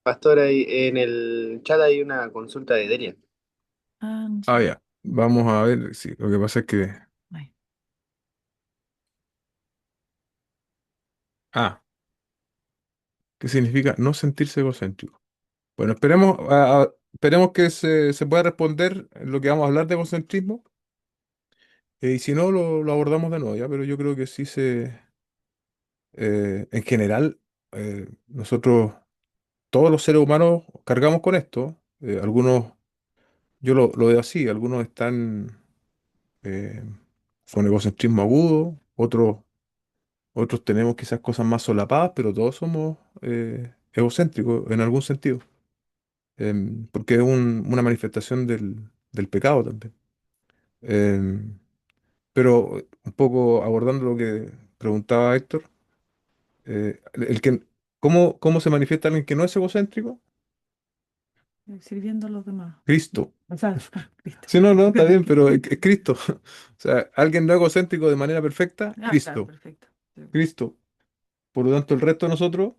pastor, en el chat hay una consulta de Delia. Ah, no Ah, sé. ya. Vamos a ver, sí, lo que pasa es que... Ay. Ah, ¿qué significa no sentirse egocéntrico? Bueno, esperemos que se pueda responder en lo que vamos a hablar de egocentrismo. Y si no, lo abordamos de nuevo, ¿ya? Pero yo creo que sí en general, nosotros, todos los seres humanos, cargamos con esto. Algunos, yo lo veo así, algunos están eh, con egocentrismo agudo, otros tenemos quizás cosas más solapadas, pero todos somos egocéntricos en algún sentido. Porque es una manifestación del pecado también. Em, pero un poco abordando lo que preguntaba Héctor, el que, ¿cómo se manifiesta alguien que no es egocéntrico? Sirviendo a los demás. Cristo. O sea, listo. Sí, no, no, está bien, pero es Cristo. O sea, alguien no egocéntrico de manera perfecta, Ah, claro, Cristo. perfecto. Sí. Cristo. Por lo tanto, el resto de nosotros,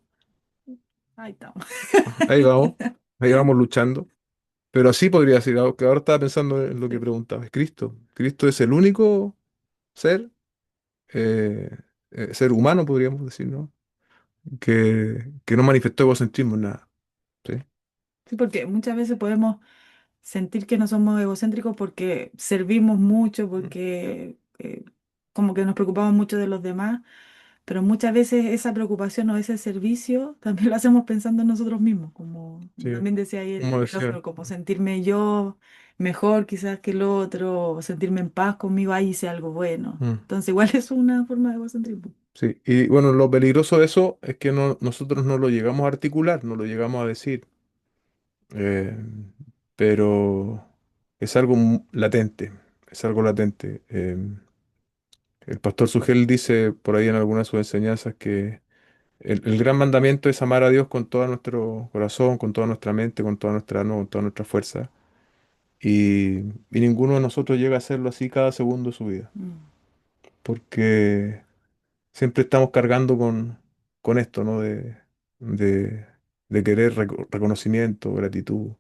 Ahí estamos. ahí vamos, ahí vamos luchando. Pero así podría ser, que ahora estaba pensando en lo que Sí. preguntaba, es Cristo. Cristo es el único ser, eh, ser humano, podríamos decir, ¿no? Que no manifestó egocentrismo en nada. ¿Sí? Sí, porque muchas veces podemos sentir que no somos egocéntricos porque servimos mucho, porque como que nos preocupamos mucho de los demás, pero muchas veces esa preocupación o ese servicio también lo hacemos pensando en nosotros mismos, como Sí, también decía ahí como el decía. otro, como sentirme yo mejor quizás que el otro, o sentirme en paz conmigo, ahí hice algo bueno. Mm, Entonces igual es una forma de egocentrismo. sí, y bueno, lo peligroso de eso es que nosotros no lo llegamos a articular, no lo llegamos a decir, eh, pero es algo latente, es algo latente. El pastor Sugel dice por ahí en algunas de sus enseñanzas que el gran mandamiento es amar a Dios con todo nuestro corazón, con toda nuestra mente, con toda nuestra alma, con toda nuestra fuerza. Y ninguno de nosotros llega a hacerlo así cada segundo de su vida, Mm. porque siempre estamos cargando con esto, ¿no? De, de querer reconocimiento, gratitud.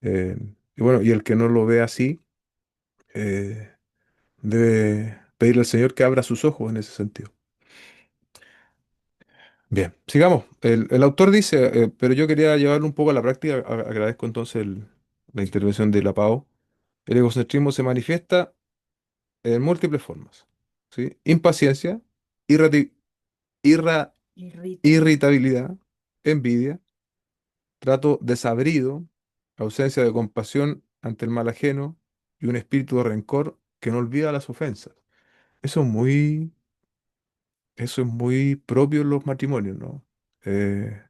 eh, y bueno, y el que no lo ve así, eh, debe pedirle al Señor que abra sus ojos en ese sentido. Bien, sigamos. El autor dice, pero yo quería llevarlo un poco a la práctica. Agradezco entonces la intervención de la PAO. El egocentrismo se manifiesta en múltiples formas, ¿sí? Impaciencia, irrati- irra- Irritabilidad. irritabilidad, envidia, trato desabrido, ausencia de compasión ante el mal ajeno y un espíritu de rencor que no olvida las ofensas. Eso es muy, eso es muy propio en los matrimonios, ¿no? Eh,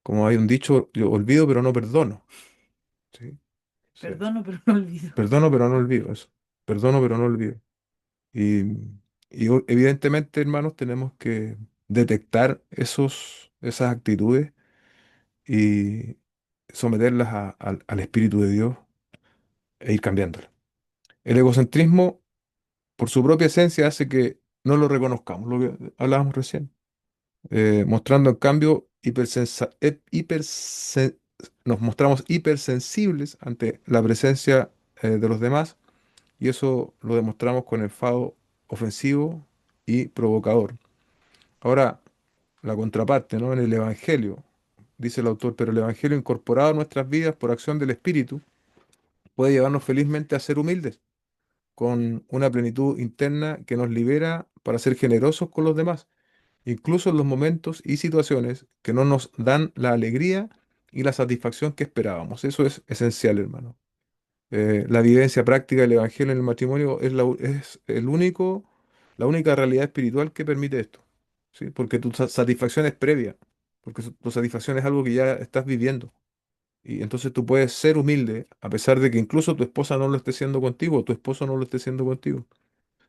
Como hay un dicho, yo olvido pero no perdono. ¿Sí? Sí. Perdono, pero no olvido. Perdono pero no olvido eso. Perdono pero no olvido. Y, evidentemente, hermanos, tenemos que detectar esas actitudes y someterlas al Espíritu de Dios e ir cambiándolas. El egocentrismo, por su propia esencia, hace que no lo reconozcamos, lo que hablábamos recién, mostrando en cambio nos mostramos hipersensibles ante la presencia de los demás y eso lo demostramos con enfado ofensivo y provocador. Ahora, la contraparte, ¿no? En el Evangelio, dice el autor, pero el Evangelio incorporado a nuestras vidas por acción del Espíritu puede llevarnos felizmente a ser humildes, con una plenitud interna que nos libera para ser generosos con los demás, incluso en los momentos y situaciones que no nos dan la alegría y la satisfacción que esperábamos. Eso es esencial, hermano. La vivencia práctica del Evangelio en el matrimonio es la única realidad espiritual que permite esto, ¿sí? Porque tu satisfacción es previa, porque tu satisfacción es algo que ya estás viviendo. Y entonces tú puedes ser humilde a pesar de que incluso tu esposa no lo esté siendo contigo o tu esposo no lo esté siendo contigo.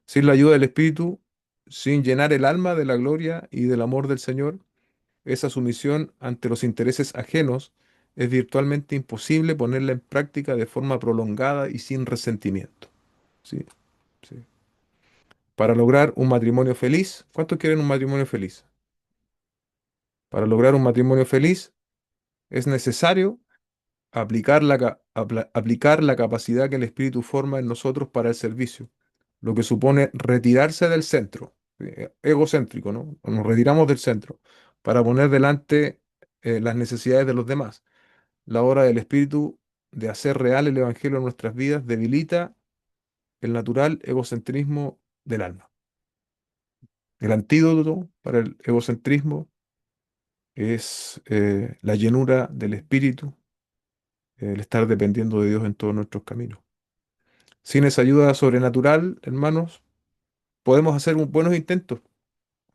Sin la ayuda del Espíritu, sin llenar el alma de la gloria y del amor del Señor, esa sumisión ante los intereses ajenos es virtualmente imposible ponerla en práctica de forma prolongada y sin resentimiento. Sí, sí. Para lograr un matrimonio feliz, ¿cuántos quieren un matrimonio feliz? Para lograr un matrimonio feliz es necesario aplicar la capacidad que el Espíritu forma en nosotros para el servicio, lo que supone retirarse del centro, egocéntrico, ¿no? Nos retiramos del centro para poner delante las necesidades de los demás. La obra del Espíritu de hacer real el Evangelio en nuestras vidas debilita el natural egocentrismo del alma. El antídoto para el egocentrismo es la llenura del Espíritu, el estar dependiendo de Dios en todos nuestros caminos. Sin esa ayuda sobrenatural, hermanos, podemos hacer buenos intentos,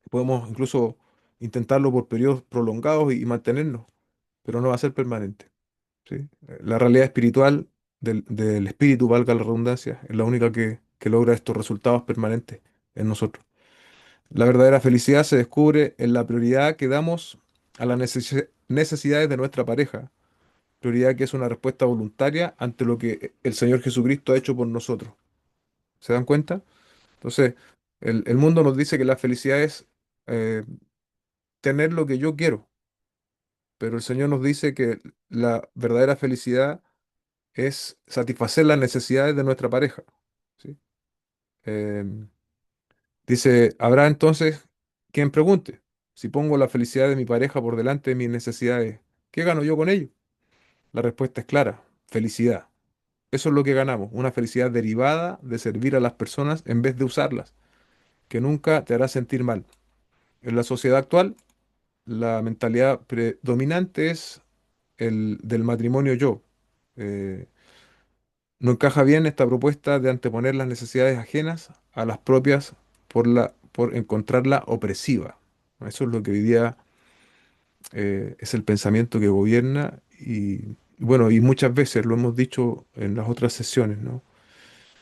podemos incluso intentarlo por periodos prolongados y mantenernos, pero no va a ser permanente. ¿Sí? La realidad espiritual del espíritu, valga la redundancia, es la única que logra estos resultados permanentes en nosotros. La verdadera felicidad se descubre en la prioridad que damos a las necesidades de nuestra pareja, prioridad que es una respuesta voluntaria ante lo que el Señor Jesucristo ha hecho por nosotros. ¿Se dan cuenta? Entonces, el mundo nos dice que la felicidad es eh, tener lo que yo quiero, pero el Señor nos dice que la verdadera felicidad es satisfacer las necesidades de nuestra pareja. ¿Sí? Em, Dice, habrá entonces quien pregunte, si pongo la felicidad de mi pareja por delante de mis necesidades, ¿qué gano yo con ello? La respuesta es clara, felicidad. Eso es lo que ganamos, una felicidad derivada de servir a las personas en vez de usarlas, que nunca te hará sentir mal. En la sociedad actual, la mentalidad predominante es el del matrimonio yo. Eh, No encaja bien esta propuesta de anteponer las necesidades ajenas a las propias por encontrarla opresiva. Eso es lo que hoy día es el pensamiento que gobierna y bueno, y muchas veces lo hemos dicho en las otras sesiones, ¿no?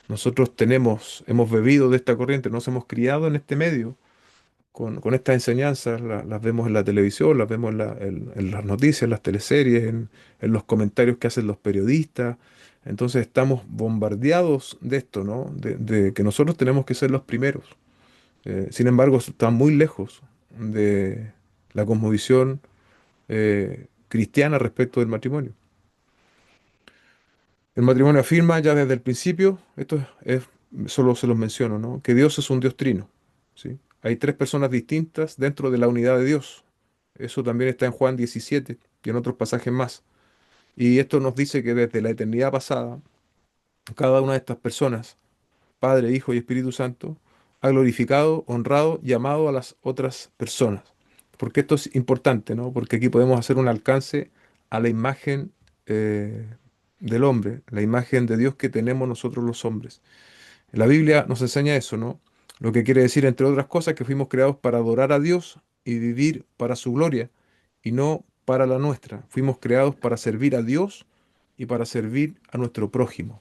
Nosotros hemos bebido de esta corriente, nos hemos criado en este medio con estas enseñanzas, las vemos en la televisión, las vemos en las noticias, en las teleseries, en los comentarios que hacen los periodistas. Entonces estamos bombardeados de esto, ¿no? De que nosotros tenemos que ser los primeros. Sin embargo, eso está muy lejos de la cosmovisión cristiana respecto del matrimonio. El matrimonio afirma ya desde el principio, solo se los menciono, ¿no? Que Dios es un Dios trino, ¿sí? hay tres personas distintas dentro de la unidad de Dios. Eso también está en Juan 17 y en otros pasajes más. Y esto nos dice que desde la eternidad pasada, cada una de estas personas, Padre, Hijo y Espíritu Santo, ha glorificado, honrado y amado a las otras personas. Porque esto es importante, ¿no? Porque aquí podemos hacer un alcance a la imagen eh, del hombre, la imagen de Dios que tenemos nosotros los hombres. La Biblia nos enseña eso, ¿no? Lo que quiere decir, entre otras cosas, que fuimos creados para adorar a Dios y vivir para su gloria y no para la nuestra. Fuimos creados para servir a Dios y para servir a nuestro prójimo.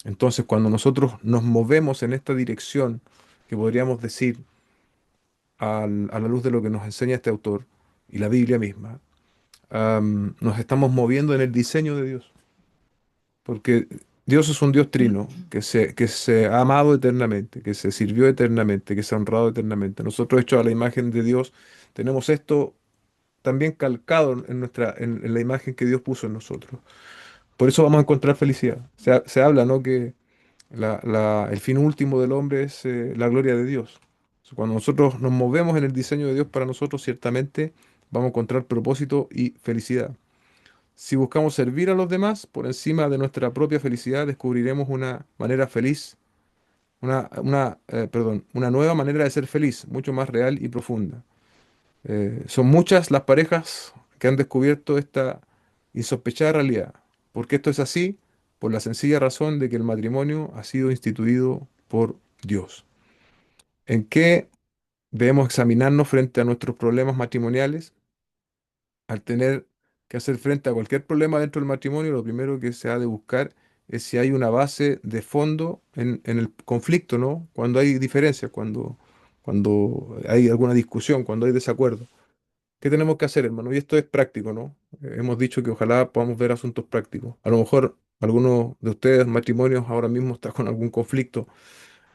Entonces, cuando nosotros nos movemos en esta dirección, que podríamos decir a la luz de lo que nos enseña este autor y la Biblia misma, nos estamos moviendo en el diseño de Dios. Porque Dios es un Dios trino, que se ha amado eternamente, que se sirvió eternamente, que se ha honrado eternamente. Nosotros, hechos a la imagen de Dios, tenemos esto también calcado en la imagen que Dios puso en nosotros. Por eso vamos a encontrar felicidad. Se habla, ¿no? Que el fin último del hombre es la gloria de Dios. Cuando nosotros nos movemos en el diseño de Dios para nosotros, ciertamente vamos a encontrar propósito y felicidad. Si buscamos servir a los demás por encima de nuestra propia felicidad, descubriremos una manera feliz, una nueva manera de ser feliz, mucho más real y profunda. Son muchas las parejas que han descubierto esta insospechada realidad. ¿Por qué esto es así? Por la sencilla razón de que el matrimonio ha sido instituido por Dios. ¿En qué debemos examinarnos frente a nuestros problemas matrimoniales? Al tener que hacer frente a cualquier problema dentro del matrimonio, lo primero que se ha de buscar es si hay una base de fondo en el conflicto, ¿no? Cuando hay diferencias, cuando hay alguna discusión, cuando hay desacuerdo. ¿Qué tenemos que hacer, hermano? Y esto es práctico, ¿no? Hemos dicho que ojalá podamos ver asuntos prácticos. A lo mejor algunos de ustedes, matrimonios, ahora mismo está con algún conflicto.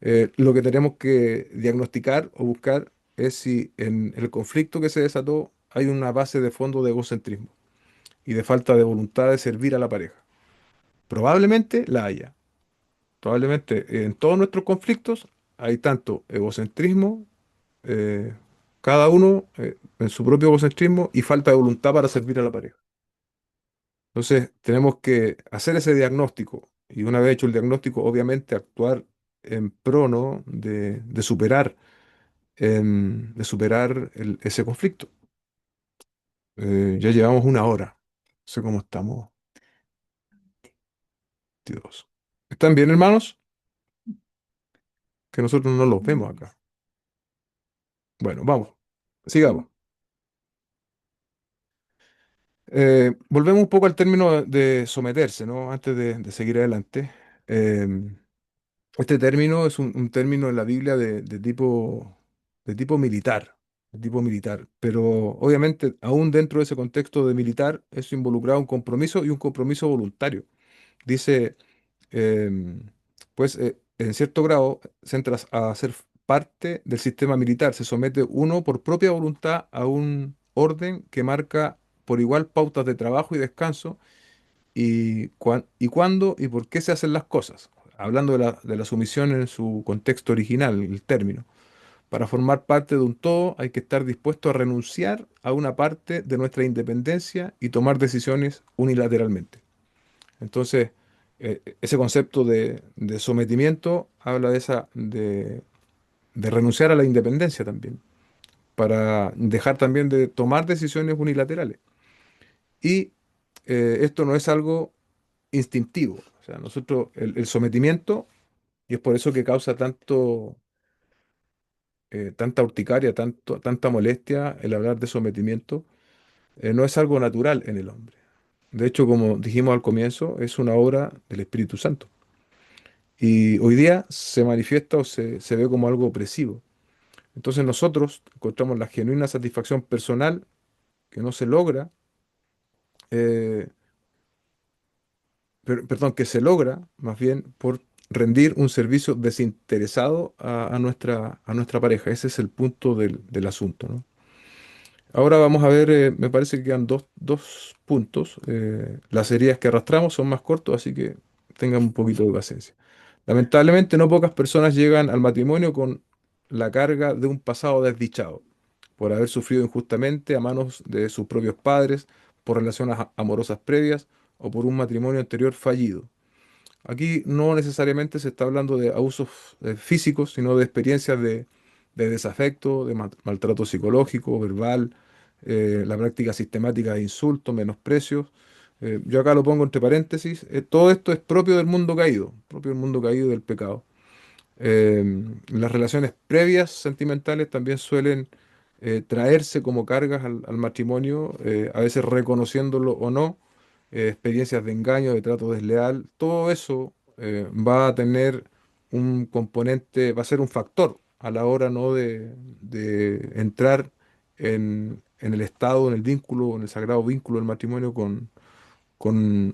Lo que tenemos que diagnosticar o buscar es si en el conflicto que se desató hay una base de fondo de egocentrismo y de falta de voluntad de servir a la pareja. Probablemente la haya. Probablemente en todos nuestros conflictos hay tanto egocentrismo, eh, cada uno en su propio egocentrismo y falta de voluntad para servir a la pareja. Entonces tenemos que hacer ese diagnóstico y una vez hecho el diagnóstico, obviamente actuar en pro, ¿no? De superar ese conflicto. Ya llevamos una hora. No sé cómo estamos, Dios. ¿Están bien, hermanos? Que nosotros no los vemos acá. Bueno, vamos. Sigamos. Volvemos un poco al término de someterse, ¿no? Antes de seguir adelante. Em, este término es un término en la Biblia de tipo militar, de tipo militar. Pero obviamente, aún dentro de ese contexto de militar, eso involucraba un compromiso y un compromiso voluntario. Dice, em, pues en cierto grado, se entra a ser parte del sistema militar. Se somete uno por propia voluntad a un orden que marca por igual pautas de trabajo y descanso y cuándo y por qué se hacen las cosas. Hablando de la sumisión en su contexto original, el término. Para formar parte de un todo hay que estar dispuesto a renunciar a una parte de nuestra independencia y tomar decisiones unilateralmente. Entonces, ese concepto de sometimiento habla de renunciar a la independencia también, para dejar también de tomar decisiones unilaterales. Y esto no es algo instintivo. O sea, nosotros, el sometimiento, y es por eso que causa tanta urticaria, tanta molestia el hablar de sometimiento, no es algo natural en el hombre. De hecho, como dijimos al comienzo, es una obra del Espíritu Santo. Y hoy día se manifiesta o se ve como algo opresivo. Entonces nosotros encontramos la genuina satisfacción personal que no se logra, eh, perdón, que se logra más bien por rendir un servicio desinteresado a nuestra pareja. Ese es el punto del asunto, ¿no? Ahora vamos a ver, me parece que quedan dos puntos. Las heridas que arrastramos son más cortos, así que tengan un poquito de paciencia. Lamentablemente, no pocas personas llegan al matrimonio con la carga de un pasado desdichado, por haber sufrido injustamente a manos de sus propios padres, por relaciones amorosas previas o por un matrimonio anterior fallido. Aquí no necesariamente se está hablando de abusos físicos, sino de experiencias de desafecto, de maltrato psicológico, verbal, la práctica sistemática de insultos, menosprecios. Yo acá lo pongo entre paréntesis. Todo esto es propio del mundo caído, propio del mundo caído del pecado. Las relaciones previas sentimentales también suelen traerse como cargas al matrimonio, a veces reconociéndolo o no, experiencias de engaño, de trato desleal, todo eso va a tener un componente, va a ser un factor a la hora, ¿no?, de entrar en el estado, en el vínculo, en el sagrado vínculo del matrimonio con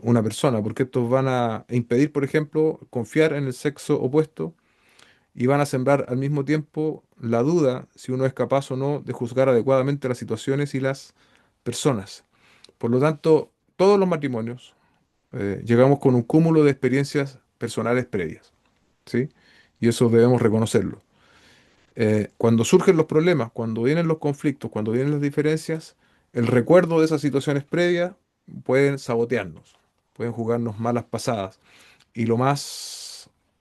una persona, porque estos van a impedir, por ejemplo, confiar en el sexo opuesto y van a sembrar al mismo tiempo la duda si uno es capaz o no de juzgar adecuadamente las situaciones y las personas. Por lo tanto, todos los matrimonios llegamos con un cúmulo de experiencias personales previas, ¿sí? Y eso debemos reconocerlo. Cuando surgen los problemas, cuando vienen los conflictos, cuando vienen las diferencias, el recuerdo de esas situaciones previas pueden sabotearnos, pueden jugarnos malas pasadas. Y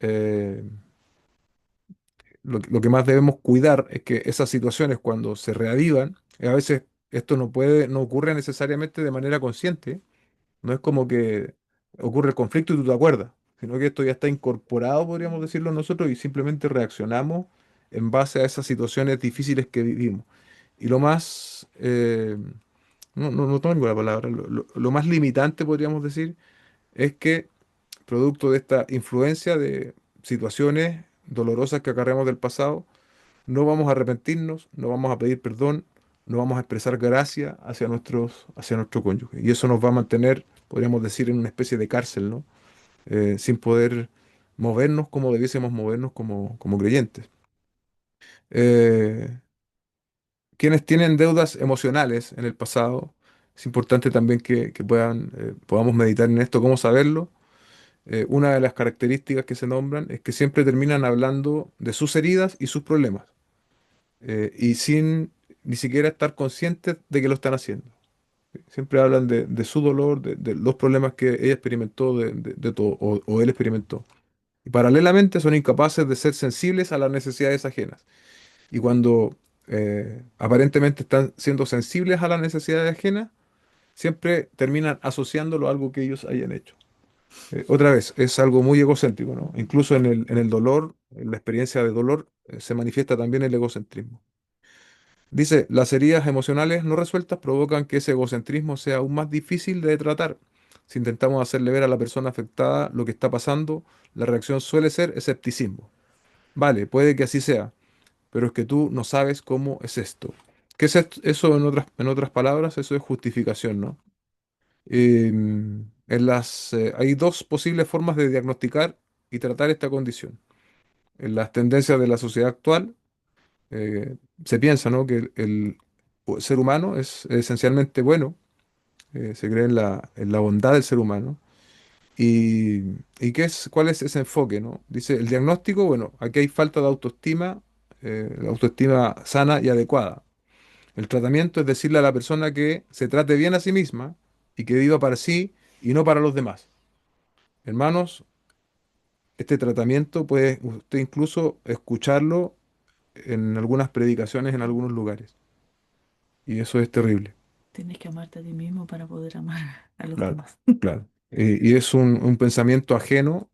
eh, lo que más debemos cuidar es que esas situaciones cuando se reavivan, a veces esto no ocurre necesariamente de manera consciente, no es como que ocurre el conflicto y tú te acuerdas, sino que esto ya está incorporado, podríamos decirlo nosotros, y simplemente reaccionamos en base a esas situaciones difíciles que vivimos. Y no tengo la palabra, lo más limitante, podríamos decir, es que producto de esta influencia de situaciones dolorosas que acarreamos del pasado, no vamos a arrepentirnos, no vamos a pedir perdón, no vamos a expresar gracia hacia nuestro cónyuge. Y eso nos va a mantener, podríamos decir, en una especie de cárcel, ¿no? Sin poder movernos como debiésemos movernos como creyentes. Eh, Quienes tienen deudas emocionales en el pasado, es importante también que podamos meditar en esto, cómo saberlo. Una de las características que se nombran es que siempre terminan hablando de sus heridas y sus problemas, y sin ni siquiera estar conscientes de que lo están haciendo. Siempre hablan de su dolor, de los problemas que ella experimentó, de todo, o él experimentó. Y paralelamente son incapaces de ser sensibles a las necesidades ajenas. Y cuando aparentemente están siendo sensibles a las necesidades ajenas, siempre terminan asociándolo a algo que ellos hayan hecho. Otra vez, es algo muy egocéntrico, ¿no? Incluso en el dolor, en la experiencia de dolor, se manifiesta también el egocentrismo. Dice, las heridas emocionales no resueltas provocan que ese egocentrismo sea aún más difícil de tratar. Si intentamos hacerle ver a la persona afectada lo que está pasando, la reacción suele ser escepticismo. Vale, puede que así sea, pero es que tú no sabes cómo es esto. ¿Qué es eso en otras palabras? Eso es justificación, ¿no? Hay dos posibles formas de diagnosticar y tratar esta condición. En las tendencias de la sociedad actual, se piensa, ¿no?, que el ser humano es esencialmente bueno, se cree en la bondad del ser humano. ¿Y, cuál es ese enfoque, ¿no? Dice, el diagnóstico, bueno, aquí hay falta de autoestima, la autoestima sana y adecuada. El tratamiento es decirle a la persona que se trate bien a sí misma y que viva para sí y no para los demás. Hermanos, este tratamiento puede usted incluso escucharlo en algunas predicaciones en algunos lugares. Y eso es terrible. Tienes que amarte a ti mismo para poder amar a los Claro, demás. claro. Y es un pensamiento ajeno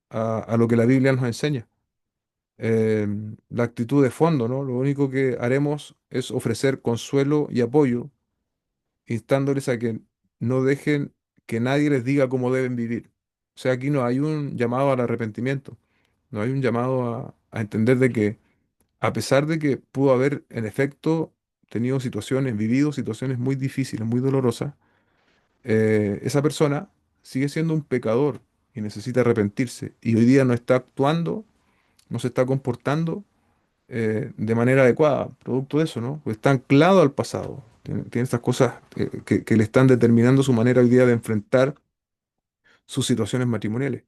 a lo que la Biblia nos enseña. La actitud de fondo, ¿no? Lo único que haremos es ofrecer consuelo y apoyo, instándoles a que no dejen que nadie les diga cómo deben vivir. O sea, aquí no hay un llamado al arrepentimiento, no hay un llamado a entender de que, a pesar de que pudo haber en efecto vivido situaciones muy difíciles, muy dolorosas, esa persona sigue siendo un pecador y necesita arrepentirse. Y hoy día no está actuando, no se está comportando de manera adecuada, producto de eso, ¿no? Pues está anclado al pasado. Tiene estas cosas que le están determinando su manera hoy día de enfrentar sus situaciones matrimoniales.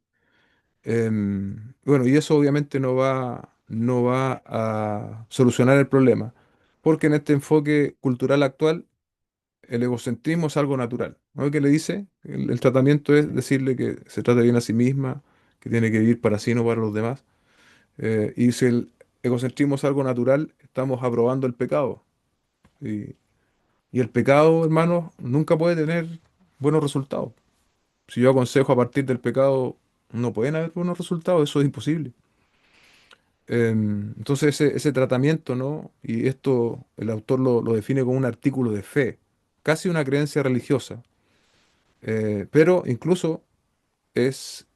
Bueno, y eso obviamente no va a solucionar el problema, porque en este enfoque cultural actual el egocentrismo es algo natural. ¿No? ¿Qué le dice? El tratamiento es decirle que se trata bien a sí misma, que tiene que vivir para sí, no para los demás. Y si el egocentrismo es algo natural, estamos aprobando el pecado. Y, y el pecado, hermanos, nunca puede tener buenos resultados. Si yo aconsejo a partir del pecado, no pueden haber buenos resultados, eso es imposible. Entonces ese tratamiento, ¿no? Y esto el autor lo define como un artículo de fe, casi una creencia religiosa, pero incluso es,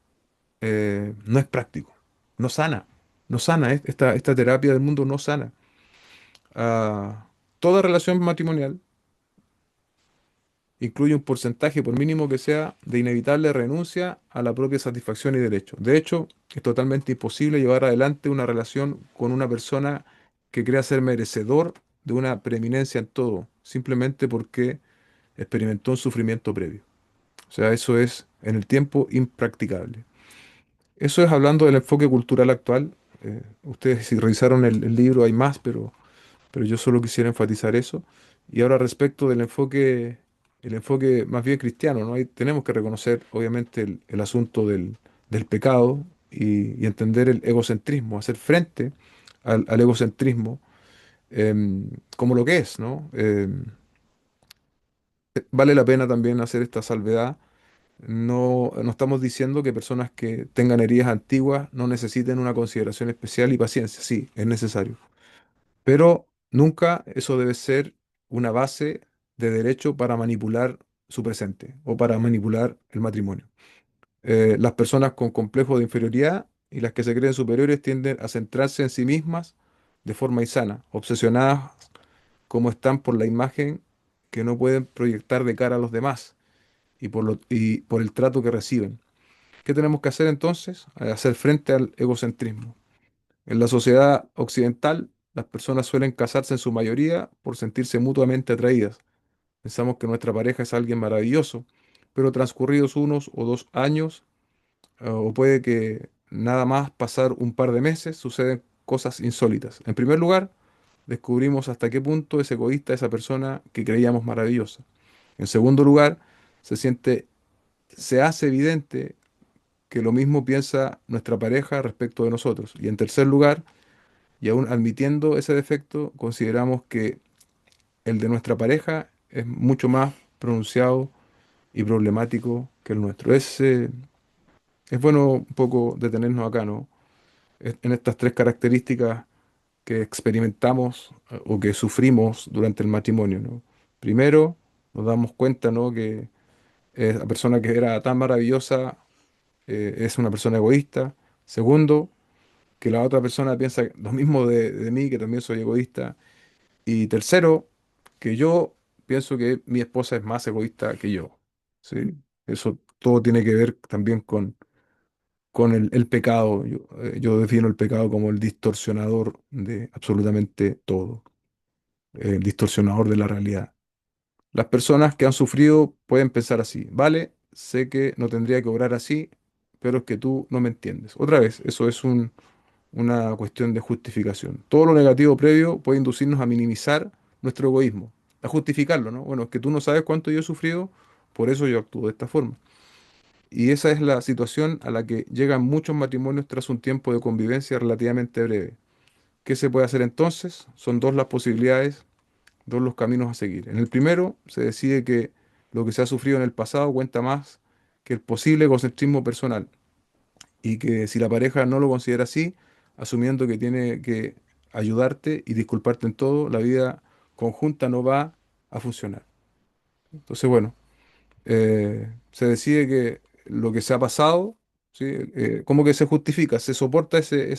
no es práctico, no sana, no sana, esta terapia del mundo no sana. Toda relación matrimonial incluye un porcentaje, por mínimo que sea, de inevitable renuncia a la propia satisfacción y derecho. De hecho, es totalmente imposible llevar adelante una relación con una persona que crea ser merecedor de una preeminencia en todo, simplemente porque experimentó un sufrimiento previo. O sea, eso es en el tiempo impracticable. Eso es hablando del enfoque cultural actual. Ustedes si revisaron el libro hay más, pero yo solo quisiera enfatizar eso. Y ahora respecto del enfoque, el enfoque más bien cristiano, ¿no? Ahí tenemos que reconocer, obviamente, el asunto del pecado y entender el egocentrismo, hacer frente al egocentrismo como lo que es, ¿no? Vale la pena también hacer esta salvedad. No estamos diciendo que personas que tengan heridas antiguas no necesiten una consideración especial y paciencia. Sí, es necesario. Pero nunca eso debe ser una base de derecho para manipular su presente o para manipular el matrimonio. Las personas con complejo de inferioridad y las que se creen superiores tienden a centrarse en sí mismas de forma insana, obsesionadas como están por la imagen que no pueden proyectar de cara a los demás y por el trato que reciben. ¿Qué tenemos que hacer entonces? Hacer frente al egocentrismo. En la sociedad occidental, las personas suelen casarse en su mayoría por sentirse mutuamente atraídas. Pensamos que nuestra pareja es alguien maravilloso, pero transcurridos 1 o 2 años, o puede que nada más pasar un par de meses, suceden cosas insólitas. En primer lugar, descubrimos hasta qué punto es egoísta esa persona que creíamos maravillosa. En segundo lugar, se siente, se hace evidente que lo mismo piensa nuestra pareja respecto de nosotros. Y en tercer lugar, y aún admitiendo ese defecto, consideramos que el de nuestra pareja es mucho más pronunciado y problemático que el nuestro. Es bueno un poco detenernos acá, ¿no? En estas tres características que experimentamos o que sufrimos durante el matrimonio, ¿no? Primero, nos damos cuenta, ¿no? Que la persona que era tan maravillosa es una persona egoísta. Segundo, que la otra persona piensa lo mismo de mí, que también soy egoísta. Y tercero, que yo pienso que mi esposa es más egoísta que yo. ¿Sí? Eso todo tiene que ver también con el pecado. Yo defino el pecado como el distorsionador de absolutamente todo, el distorsionador de la realidad. Las personas que han sufrido pueden pensar así, vale, sé que no tendría que obrar así, pero es que tú no me entiendes. Otra vez, eso es una cuestión de justificación. Todo lo negativo previo puede inducirnos a minimizar nuestro egoísmo, a justificarlo, ¿no? Bueno, es que tú no sabes cuánto yo he sufrido, por eso yo actúo de esta forma. Y esa es la situación a la que llegan muchos matrimonios tras un tiempo de convivencia relativamente breve. ¿Qué se puede hacer entonces? Son dos las posibilidades, dos los caminos a seguir. En el primero, se decide que lo que se ha sufrido en el pasado cuenta más que el posible egocentrismo personal y que si la pareja no lo considera así, asumiendo que tiene que ayudarte y disculparte en todo, la vida conjunta no va a funcionar. Entonces, bueno, se decide que lo que se ha pasado, ¿sí? ¿Cómo que se justifica? Se soporta ese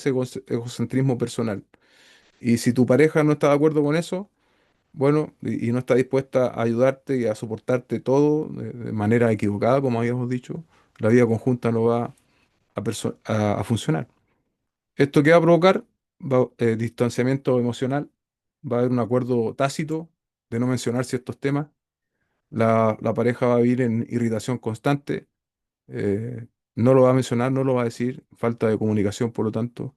egocentrismo personal. Y si tu pareja no está de acuerdo con eso, bueno, y no está dispuesta a ayudarte y a soportarte todo de manera equivocada, como habíamos dicho, la vida conjunta no va a funcionar. ¿Esto qué va a provocar? Distanciamiento emocional, va a haber un acuerdo tácito de no mencionar ciertos temas, la pareja va a vivir en irritación constante, no lo va a mencionar, no lo va a decir, falta de comunicación, por lo tanto,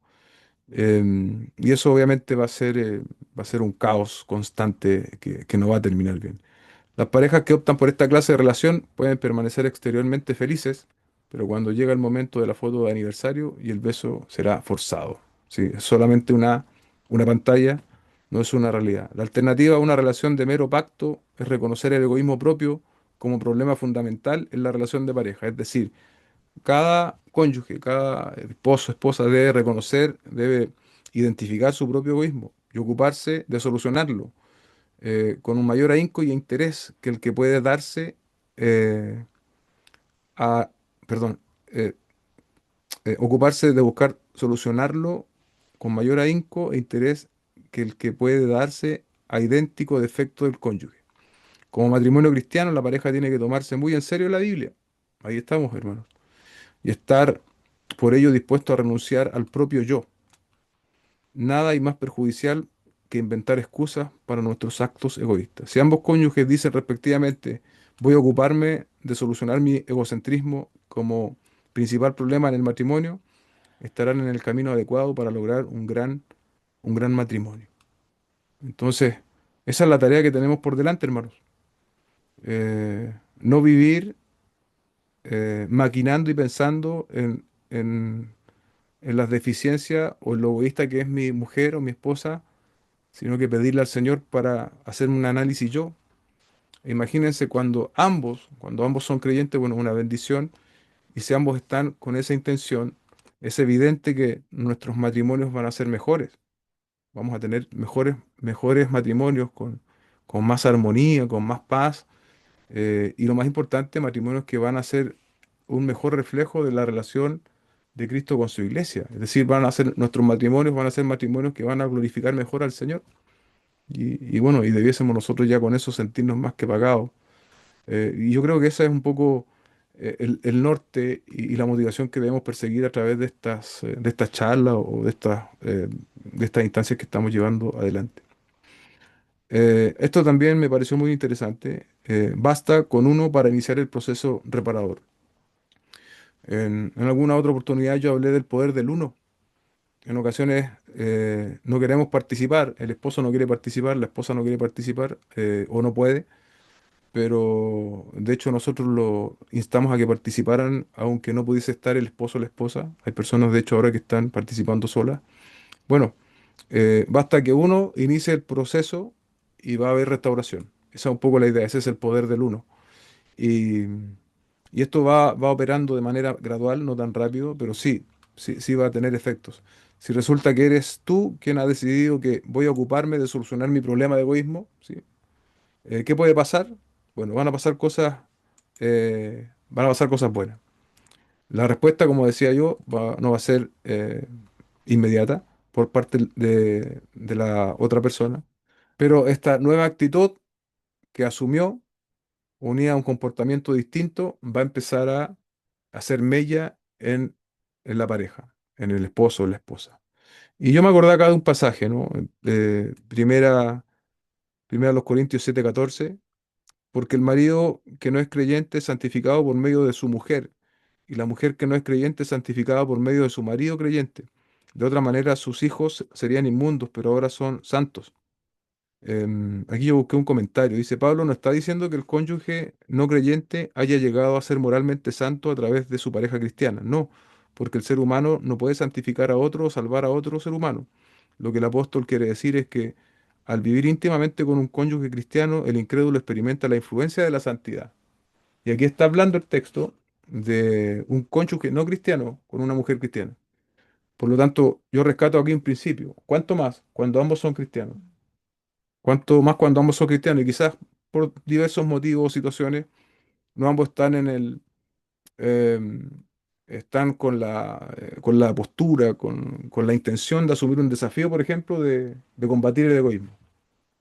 Y eso obviamente va a ser un caos constante que no va a terminar bien. Las parejas que optan por esta clase de relación pueden permanecer exteriormente felices, pero cuando llega el momento de la foto de aniversario y el beso será forzado. Sí, es solamente una pantalla, no es una realidad. La alternativa a una relación de mero pacto es reconocer el egoísmo propio como problema fundamental en la relación de pareja. Es decir, cada cónyuge, cada esposo, esposa debe reconocer, debe identificar su propio egoísmo y ocuparse de solucionarlo con un mayor ahínco y interés que el que puede darse eh, a, perdón, eh, ocuparse de buscar solucionarlo con mayor ahínco e interés que el que puede darse a idéntico defecto del cónyuge. Como matrimonio cristiano, la pareja tiene que tomarse muy en serio la Biblia. Ahí estamos, hermanos. Y estar por ello dispuesto a renunciar al propio yo. Nada hay más perjudicial que inventar excusas para nuestros actos egoístas. Si ambos cónyuges dicen respectivamente, voy a ocuparme de solucionar mi egocentrismo como principal problema en el matrimonio, estarán en el camino adecuado para lograr un gran matrimonio. Entonces, esa es la tarea que tenemos por delante, hermanos. No vivir maquinando y pensando en las deficiencias o en lo egoísta que es mi mujer o mi esposa, sino que pedirle al Señor para hacerme un análisis yo. Imagínense cuando ambos son creyentes, bueno, una bendición, y si ambos están con esa intención, es evidente que nuestros matrimonios van a ser mejores. Vamos a tener mejores matrimonios con más armonía, con más paz, y lo más importante, matrimonios que van a ser un mejor reflejo de la relación de Cristo con su iglesia. Es decir, nuestros matrimonios van a ser matrimonios que van a glorificar mejor al Señor. Y bueno, y debiésemos nosotros ya con eso sentirnos más que pagados. Y yo creo que esa es un poco el norte y la motivación que debemos perseguir a través de estas charlas o de estas instancias que estamos llevando adelante. Esto también me pareció muy interesante. Basta con uno para iniciar el proceso reparador. En alguna otra oportunidad yo hablé del poder del uno. En ocasiones no queremos participar, el esposo no quiere participar, la esposa no quiere participar o no puede, pero de hecho nosotros lo instamos a que participaran aunque no pudiese estar el esposo o la esposa. Hay personas de hecho ahora que están participando solas. Bueno, basta que uno inicie el proceso y va a haber restauración. Esa es un poco la idea, ese es el poder del uno. Y, y esto va operando de manera gradual, no tan rápido, pero sí va a tener efectos. Si resulta que eres tú quien ha decidido que voy a ocuparme de solucionar mi problema de egoísmo, ¿sí? ¿Qué puede pasar? Bueno, van a pasar cosas buenas. La respuesta, como decía yo, no va a ser inmediata por parte de la otra persona, pero esta nueva actitud que asumió, unida a un comportamiento distinto, va a empezar a hacer mella en la pareja, en el esposo o la esposa. Y yo me acordé acá de un pasaje, ¿no? Primera a los Corintios 7:14, porque el marido que no es creyente es santificado por medio de su mujer, y la mujer que no es creyente es santificada por medio de su marido creyente. De otra manera, sus hijos serían inmundos, pero ahora son santos. Aquí yo busqué un comentario. Dice, Pablo no está diciendo que el cónyuge no creyente haya llegado a ser moralmente santo a través de su pareja cristiana. No, porque el ser humano no puede santificar a otro o salvar a otro ser humano. Lo que el apóstol quiere decir es que al vivir íntimamente con un cónyuge cristiano, el incrédulo experimenta la influencia de la santidad. Y aquí está hablando el texto de un cónyuge no cristiano con una mujer cristiana. Por lo tanto, yo rescato aquí un principio. ¿Cuánto más cuando ambos son cristianos? Cuanto más cuando ambos son cristianos y quizás por diversos motivos o situaciones, no ambos están em, están con la postura, con la intención de asumir un desafío, por ejemplo, de combatir el egoísmo,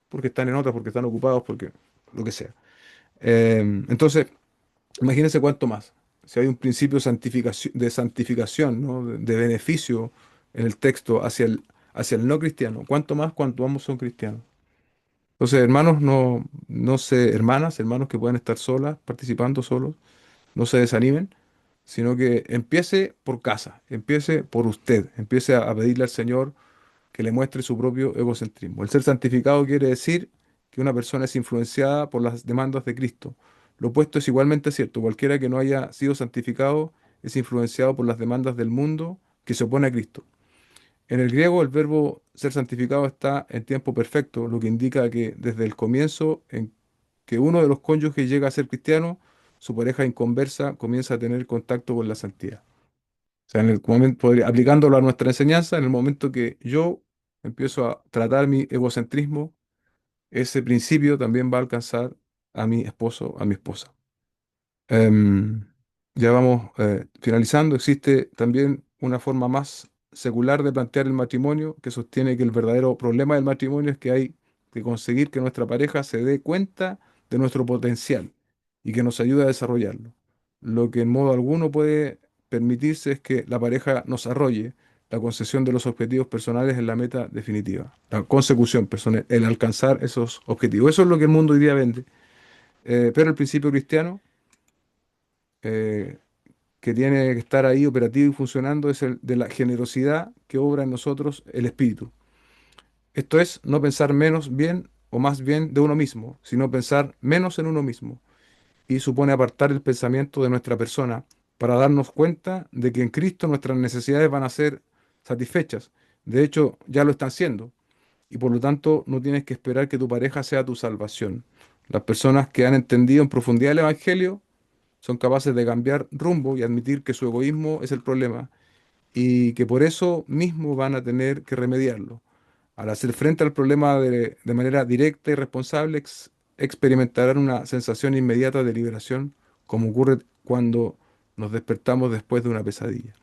porque están en otras, porque están ocupados, porque lo que sea. Entonces, imagínense cuánto más. Si hay un principio de santificación, ¿no? De beneficio en el texto hacia el no cristiano, cuánto más cuando ambos son cristianos. Entonces, hermanos, no se, hermanas, hermanos que puedan estar solas, participando solos, no se desanimen, sino que empiece por casa, empiece por usted, empiece a pedirle al Señor que le muestre su propio egocentrismo. El ser santificado quiere decir que una persona es influenciada por las demandas de Cristo. Lo opuesto es igualmente cierto. Cualquiera que no haya sido santificado es influenciado por las demandas del mundo que se opone a Cristo. En el griego, el verbo ser santificado está en tiempo perfecto, lo que indica que desde el comienzo en que uno de los cónyuges llega a ser cristiano, su pareja inconversa comienza a tener contacto con la santidad. O sea, en el momento, aplicándolo a nuestra enseñanza, en el momento que yo empiezo a tratar mi egocentrismo, ese principio también va a alcanzar a mi esposo, a mi esposa. Em, ya vamos finalizando. Existe también una forma más secular de plantear el matrimonio que sostiene que el verdadero problema del matrimonio es que hay que conseguir que nuestra pareja se dé cuenta de nuestro potencial y que nos ayude a desarrollarlo. Lo que en modo alguno puede permitirse es que la pareja nos arrolle. La concesión de los objetivos personales es la meta definitiva. La consecución personal, el alcanzar esos objetivos. Eso es lo que el mundo hoy día vende. Pero el principio cristiano eh, que tiene que estar ahí operativo y funcionando es el de la generosidad que obra en nosotros el Espíritu. Esto es no pensar menos bien o más bien de uno mismo, sino pensar menos en uno mismo. Y supone apartar el pensamiento de nuestra persona para darnos cuenta de que en Cristo nuestras necesidades van a ser satisfechas. De hecho, ya lo están siendo. Y por lo tanto, no tienes que esperar que tu pareja sea tu salvación. Las personas que han entendido en profundidad el Evangelio son capaces de cambiar rumbo y admitir que su egoísmo es el problema y que por eso mismo van a tener que remediarlo. Al hacer frente al problema de manera directa y responsable, experimentarán una sensación inmediata de liberación, como ocurre cuando nos despertamos después de una pesadilla.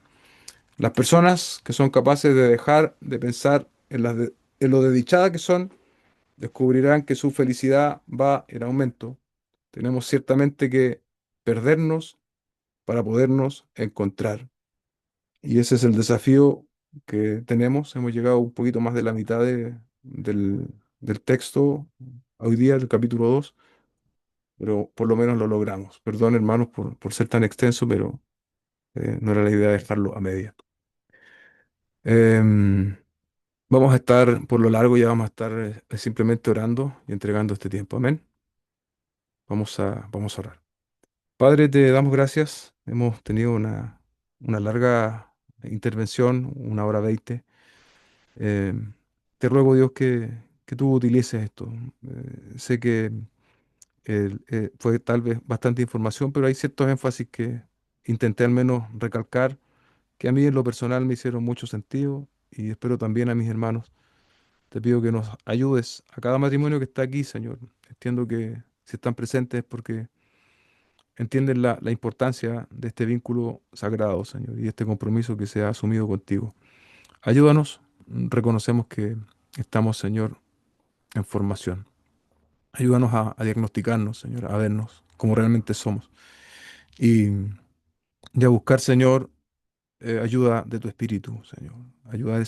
Las personas que son capaces de dejar de pensar en lo desdichada que son, descubrirán que su felicidad va en aumento. Tenemos ciertamente que perdernos para podernos encontrar. Y ese es el desafío que tenemos. Hemos llegado un poquito más de la mitad del texto hoy día, del capítulo 2, pero por lo menos lo logramos. Perdón, hermanos, por ser tan extenso, pero no era la idea dejarlo a media. Em, Vamos a estar, por lo largo, ya vamos a estar simplemente orando y entregando este tiempo. Amén. Vamos a orar. Padre, te damos gracias. Hemos tenido una larga intervención, 1 hora 20. Eh, Te ruego, Dios, que tú utilices esto. Sé que fue tal vez bastante información, pero hay ciertos énfasis que intenté al menos recalcar, que a mí en lo personal me hicieron mucho sentido y espero también a mis hermanos. Te pido que nos ayudes a cada matrimonio que está aquí, Señor. Entiendo que si están presentes es porque entienden la importancia de este vínculo sagrado, Señor, y este compromiso que se ha asumido contigo. Ayúdanos, reconocemos que estamos, Señor, en formación. Ayúdanos a diagnosticarnos, Señor, a vernos como realmente somos. Y, y a buscar, Señor, ayuda de tu espíritu, Señor. Ayuda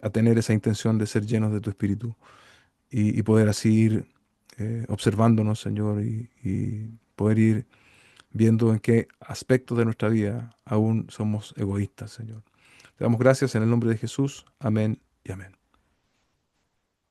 a tener esa intención de ser llenos de tu espíritu y poder así ir observándonos, Señor, y poder ir viendo en qué aspectos de nuestra vida aún somos egoístas, Señor. Te damos gracias en el nombre de Jesús. Amén y amén.